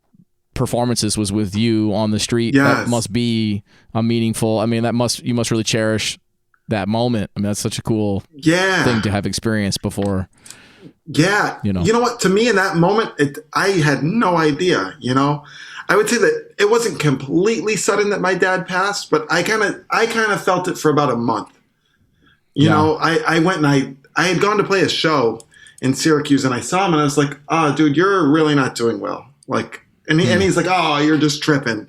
performances was with you on the street. Yes. That must be a meaningful. I mean, you must really cherish that moment. I mean, that's such a cool thing to have experienced before. Yeah. You know what? To me in that moment, I had no idea, I would say that it wasn't completely sudden that my dad passed, but I kind of felt it for about a month. I went and I had gone to play a show in Syracuse and I saw him and I was like, oh, dude, you're really not doing well. Like, and he's like, oh, you're just tripping.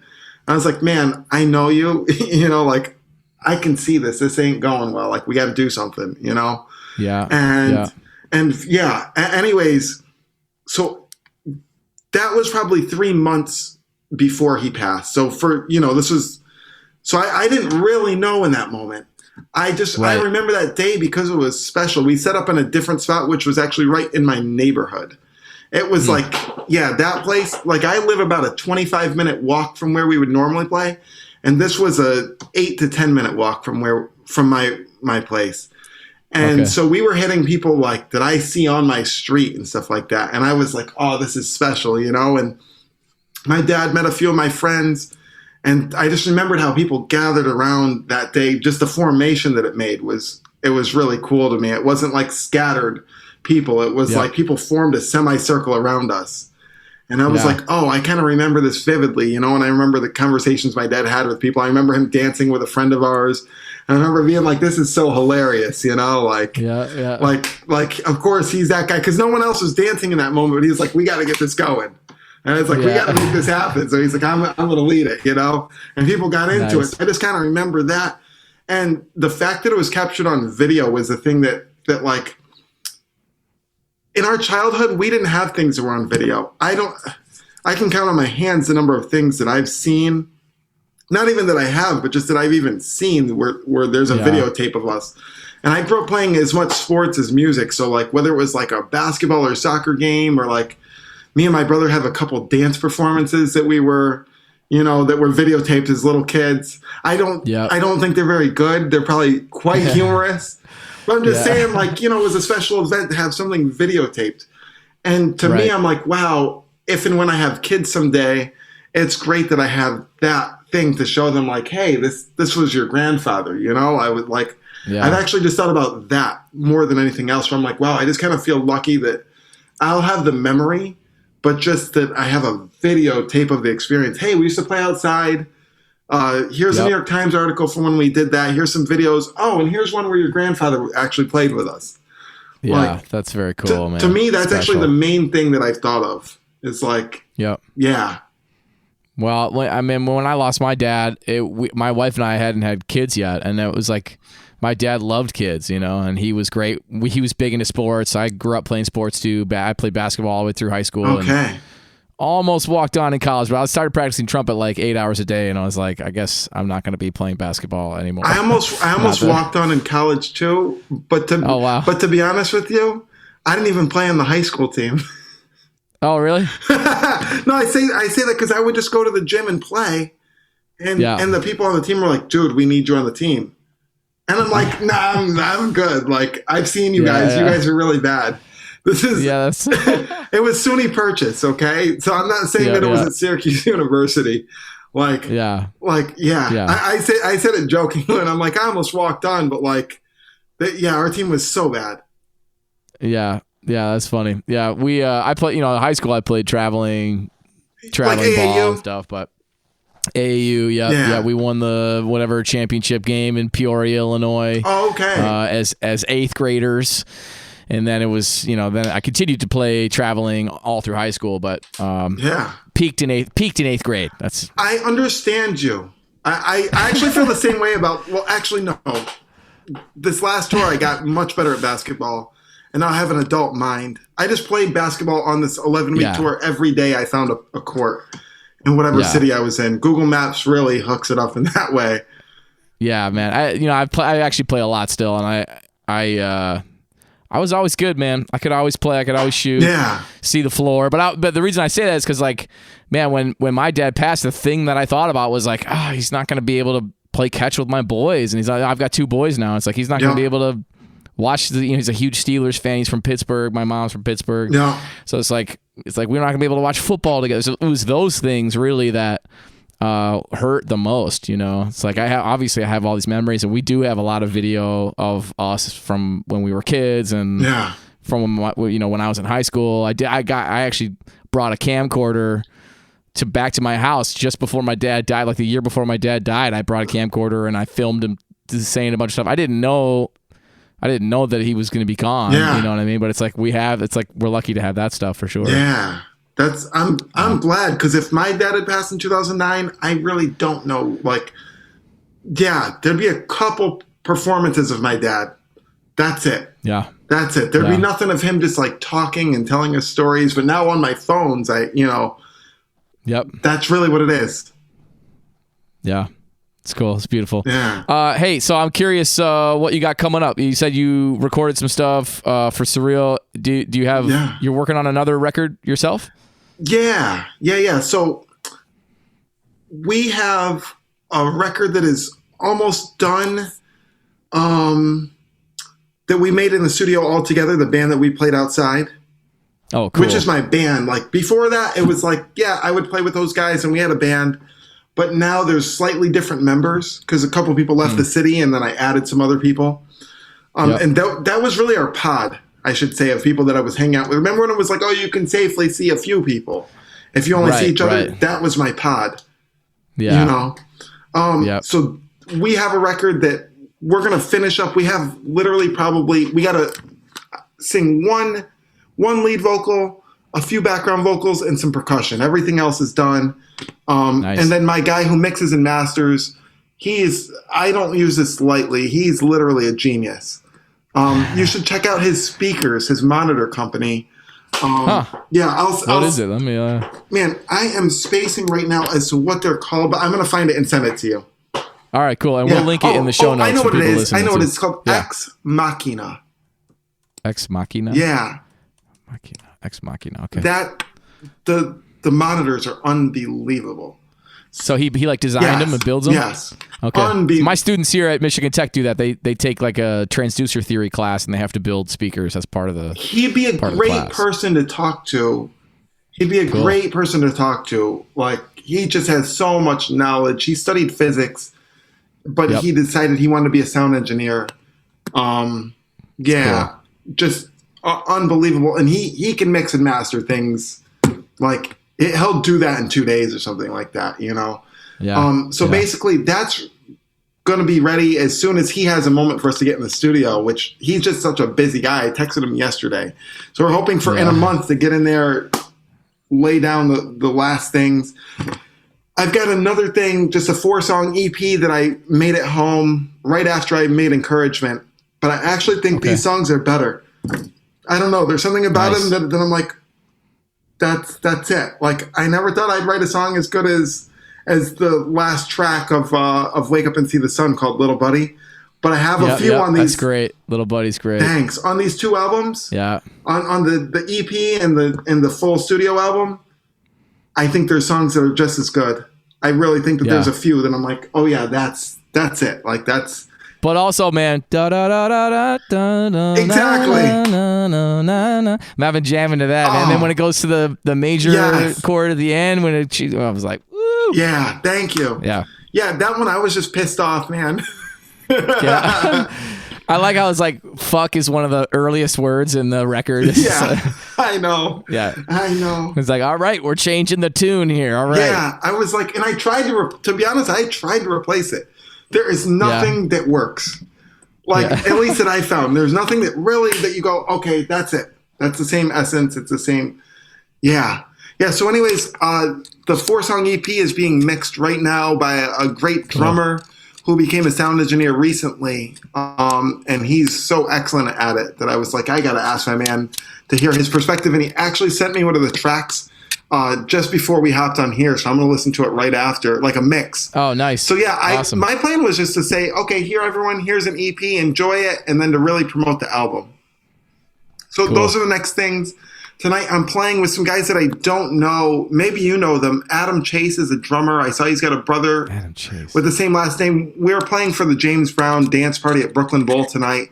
I was like, man, I know you, like I can see this. This ain't going well. Like we got to do something, Yeah. Anyways, so that was probably 3 months before he passed. So I didn't really know in that moment. I remember that day because it was special. We set up in a different spot, which was actually right in my neighborhood. It was that place, like I live about a 25-minute walk from where we would normally play. And this was a 8 to 10 minute walk from my place. And so we were hitting people like that I see on my street and stuff like that. And I was like, oh, this is special, and my dad met a few of my friends. And I just remembered how people gathered around that day. Just the formation that it made was really cool to me. It wasn't like scattered people. It was like people formed a semicircle around us. And I was like, oh, I kind of remember this vividly, and I remember the conversations my dad had with people. I remember him dancing with a friend of ours. And I remember being like, this is so hilarious, like, of course he's that guy. Cause no one else was dancing in that moment, but he was like, we got to get this going. And it's like, we got to make this happen. So he's like, I'm going to lead it, and people got into it. I just kind of remember that. And the fact that it was captured on video was the thing that like, in our childhood, we didn't have things that were on video. I can count on my hands the number of things that I've seen, not even that I have, but just that I've even seen where there's a videotape of us. And I grew up playing as much sports as music. So like whether it was like a basketball or soccer game, or like me and my brother have a couple dance performances that we were, that were videotaped as little kids. I don't think they're very good. They're probably quite humorous. But I'm just saying, like, it was a special event to have something videotaped. And to me, I'm like, wow, if and when I have kids someday, it's great that I have that thing to show them, like, hey, this was your grandfather, I would like, I've actually just thought about that more than anything else, where I'm like, wow, I just kind of feel lucky that I'll have the memory, but just that I have a videotape of the experience. Hey, we used to play outside. Here's a New York Times article from when we did that. Here's some videos. Oh, and here's one where your grandfather actually played with us. Yeah, that's very cool, man. To me, that's actually the main thing that I've thought of. It's like, yeah. Well, I mean, when I lost my dad, my wife and I hadn't had kids yet, and it was like my dad loved kids, and he was great. He was big into sports. I grew up playing sports too. I played basketball all the way through high school. Okay. And almost walked on in college, but I started practicing trumpet like 8 hours a day, and I was like, I guess I'm not going to be playing basketball anymore. I almost walked on in college too, but to be honest with you, I didn't even play on the high school team. Oh, really? No, I say that because I would just go to the gym and play, and the people on the team were like, "Dude, we need you on the team," and I'm like, "Nah, I'm good. Like, I've seen you guys. You guys are really bad." This is it was SUNY Purchase, okay? So I'm not saying that it was at Syracuse University. I said it jokingly, and I'm like, I almost walked on, but our team was so bad. Yeah, that's funny. Yeah, I played, in high school I played traveling ball and stuff, but AAU, yeah, we won the whatever championship game in Peoria, Illinois. Oh, okay. As eighth graders. And then it was, then I continued to play traveling all through high school, but peaked in eighth grade. I understand you. I actually feel the same way about. Well, actually, no. This last tour, I got much better at basketball, and now I have an adult mind. I just played basketball on this 11-week tour every day. I found a court in whatever city I was in. Google Maps really hooks it up in that way. Yeah, man. I actually play a lot still, and I was always good, man. I could always play. I could always shoot. Yeah. See the floor. But the reason I say that is because, when my dad passed, the thing that I thought about was he's not going to be able to play catch with my boys. And he's like, I've got 2 boys now. It's like he's not going to be able to watch he's a huge Steelers fan. He's from Pittsburgh. My mom's from Pittsburgh. Yeah. So it's like we're not going to be able to watch football together. So it was those things really that hurt the most. It's like I have all these memories, and we do have a lot of video of us from when we were kids and from when I was in high school. I actually brought a camcorder back to my house just before my dad died, like the year before my dad died. I brought a camcorder and I filmed him saying a bunch of stuff. I didn't know that he was going to be gone. Yeah. You know what I mean? But it's like we're lucky to have that stuff for sure. Yeah. I'm glad, because if my dad had passed in 2009, I really don't know. There'd be a couple performances of my dad. That's it. Yeah. That's it. There'd be nothing of him just talking and telling us stories. But now on my phones, Yep. That's really what it is. Yeah. It's cool. It's beautiful. Yeah. Hey, so I'm curious what you got coming up. You said you recorded some stuff for Surreal. Do you have you're working on another record yourself? Yeah. So we have a record that is almost done that we made in the studio all together, the band that we played outside. Oh, cool. Which is my band. Before that, it was I would play with those guys and we had a band. But now there's slightly different members because a couple people left the city and then I added some other people. And that was really our pod, I should say, of people that I was hanging out with. Remember when it was you can safely see a few people if you only see each other? That was my pod. Yeah. So we have a record that we're going to finish up. We have literally we got to sing one lead vocal, a few background vocals, and some percussion. Everything else is done. Nice. And then my guy who mixes and masters, I don't use this lightly, he's literally a genius. You should check out his speakers, his monitor company. Yeah, What is it? Let me. Man, I am spacing right now as to what they're called, but I'm going to find it and send it to you. All right, cool. And we'll link it in the show notes. I know what it is. I know what it's called. Ex Machina. Ex Machina? Yeah. Ex Machina. Okay. The monitors are unbelievable. So he designed them and builds them? Yes. Okay. My students here at Michigan Tech do that. They take a transducer theory class and they have to build speakers as part of the He'd be a great person to talk to. Great person to talk to. He just has so much knowledge. He studied physics, but he decided he wanted to be a sound engineer. Just unbelievable. And he can mix and master things he'll do that in 2 days or something like that, Yeah. Basically that's going to be ready as soon as he has a moment for us to get in the studio, which he's just such a busy guy. I texted him yesterday. So we're hoping for in a month to get in there, lay down the last things. I've got another thing, just a 4-song EP that I made at home right after I made Encouragement. But I actually think these songs are better. I don't know. There's something about them that I'm like, that's it. Like, I never thought I'd write a song as good as the last track of Wake Up and See the Sun, called Little Buddy. But I have a few on these. That's great. Little Buddy's great. Thanks. On these 2 albums. Yeah. On the EP and the full studio album, I think there's songs that are just as good. I really think that there's a few that I'm like, oh yeah, that's it. Like, that's. But also, man, da da da da da da da. Exactly. I'm having jamming to that, man. And then when it goes to the major chord at the end, I was like, woo. Yeah. Thank you. Yeah. Yeah. That one, I was just pissed off, man. Yeah. I like how it's like, fuck is one of the earliest words in the record. Yeah. I know. Yeah. I know. It's like, all right, we're changing the tune here. All right. Yeah. I was like, and I tried to be honest, I tried to replace it. There is nothing that works. Like, at least that I found. There's nothing that really, that you go, okay, that's it. That's the same essence. It's the same. Yeah. Yeah. So anyways, the 4-song EP is being mixed right now by a great drummer who became a sound engineer recently. And he's so excellent at it that I was like, I got to ask my man to hear his perspective. And he actually sent me one of the tracks just before we hopped on here, so I'm going to listen to it right after, like a mix. Oh, nice. So yeah, awesome. My plan was just to say, okay, here everyone, here's an EP, enjoy it, and then to really promote the album. So those are the next things. Tonight I'm playing with some guys that I don't know. Maybe you know them. Adam Chase is a drummer. I saw he's got a brother with the same last name. We were playing for the James Brown dance party at Brooklyn Bowl tonight.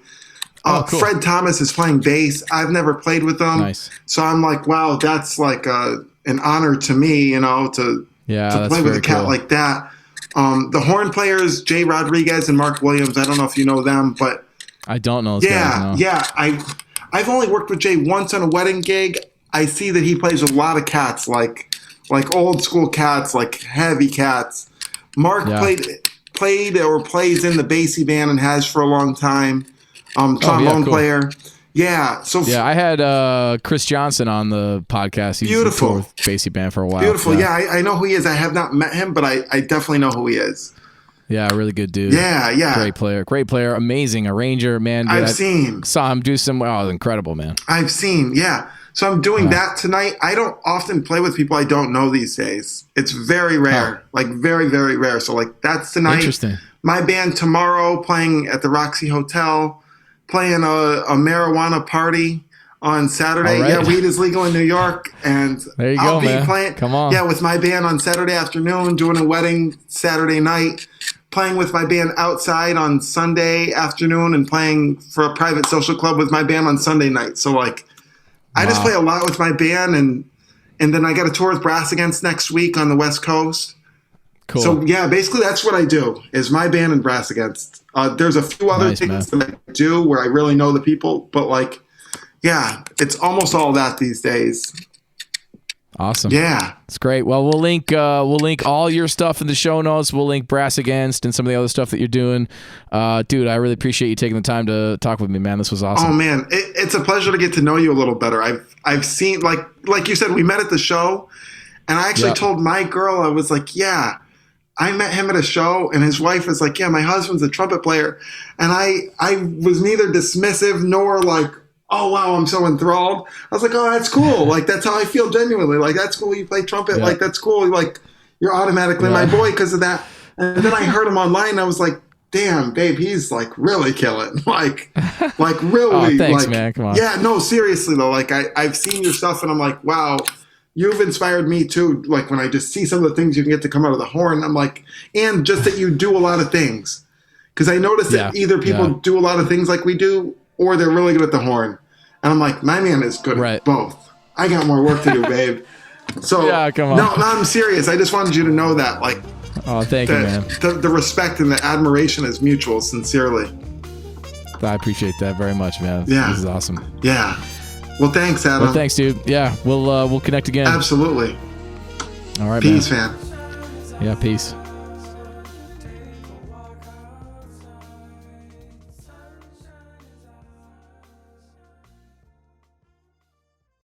Cool. Fred Thomas is playing bass. I've never played with them. Nice. So I'm like, wow, that's like an honor to me, you know, to play with a cat like that. The horn players, Jay Rodriguez and Mark Williams, I don't know if you know them, but I don't know those guys, no. Yeah. I've only worked with Jay once on a wedding gig. I see that he plays a lot of cats, like old school cats, like heavy cats. Mark played or plays in the Basie band and has for a long time. Trombone player. Yeah. So I had Chris Johnson on the podcast. He's beautiful with Basie band for a while. Beautiful. Yeah, I know who he is. I have not met him, but I definitely know who he is. Yeah, really good dude. Yeah. Great player, amazing arranger, man. Dude, saw him do some. Oh, incredible, man. I've seen. Yeah. So I'm doing that tonight. I don't often play with people I don't know these days. It's very rare, like very, very rare. So like that's tonight. Interesting. My band tomorrow playing at the Roxy Hotel, playing a marijuana party on Saturday. Right. Yeah, weed is legal in New York, and there you I'll go, be playing. Come on. Yeah, with my band on Saturday afternoon, doing a wedding Saturday night, playing with my band outside on Sunday afternoon, and playing for a private social club with my band on Sunday night. So like, I just play a lot with my band, and then I got a tour with Brass Against next week on the West Coast. Cool. So yeah, basically that's what I do is my band and Brass Against. There's a few other things that I do where I really know the people, but like, yeah, it's almost all that these days. Awesome. Yeah. It's great. Well, we'll link all your stuff in the show notes. We'll link Brass Against and some of the other stuff that you're doing. Dude, I really appreciate you taking the time to talk with me, man. This was awesome. Oh man, it's a pleasure to get to know you a little better. I've seen, like you said, we met at the show, and I actually told my girl, I was like, yeah, I met him at a show, and his wife was like, yeah, my husband's a trumpet player. And I was neither dismissive nor like, oh, wow, I'm so enthralled. I was like, oh, that's cool. Like, that's how I feel genuinely. Like, that's cool. You play trumpet. Yeah. Like, that's cool. Like, you're automatically my boy because of that. And then I heard him online, and I was like, damn, babe, he's like really killing. Like really. Oh, thanks, like, man. Come on. Yeah, no, seriously though. Like, I've seen your stuff, and I'm like, wow, you've inspired me too. Like, when I just see some of the things you can get to come out of the horn, I'm like, and just that you do a lot of things. Because I noticed that either people do a lot of things like we do, or they're really good at the horn. And I'm like, my man is good at both. I got more work to do, babe. So come on. No, I'm serious. I just wanted you to know that. Like, oh, thank you, man. The respect and the admiration is mutual, sincerely. I appreciate that very much, man. Yeah. This is awesome. Yeah. Well, thanks, Adam. Well, thanks, dude. Yeah, we'll connect again. Absolutely. All right, peace, man. Yeah, peace.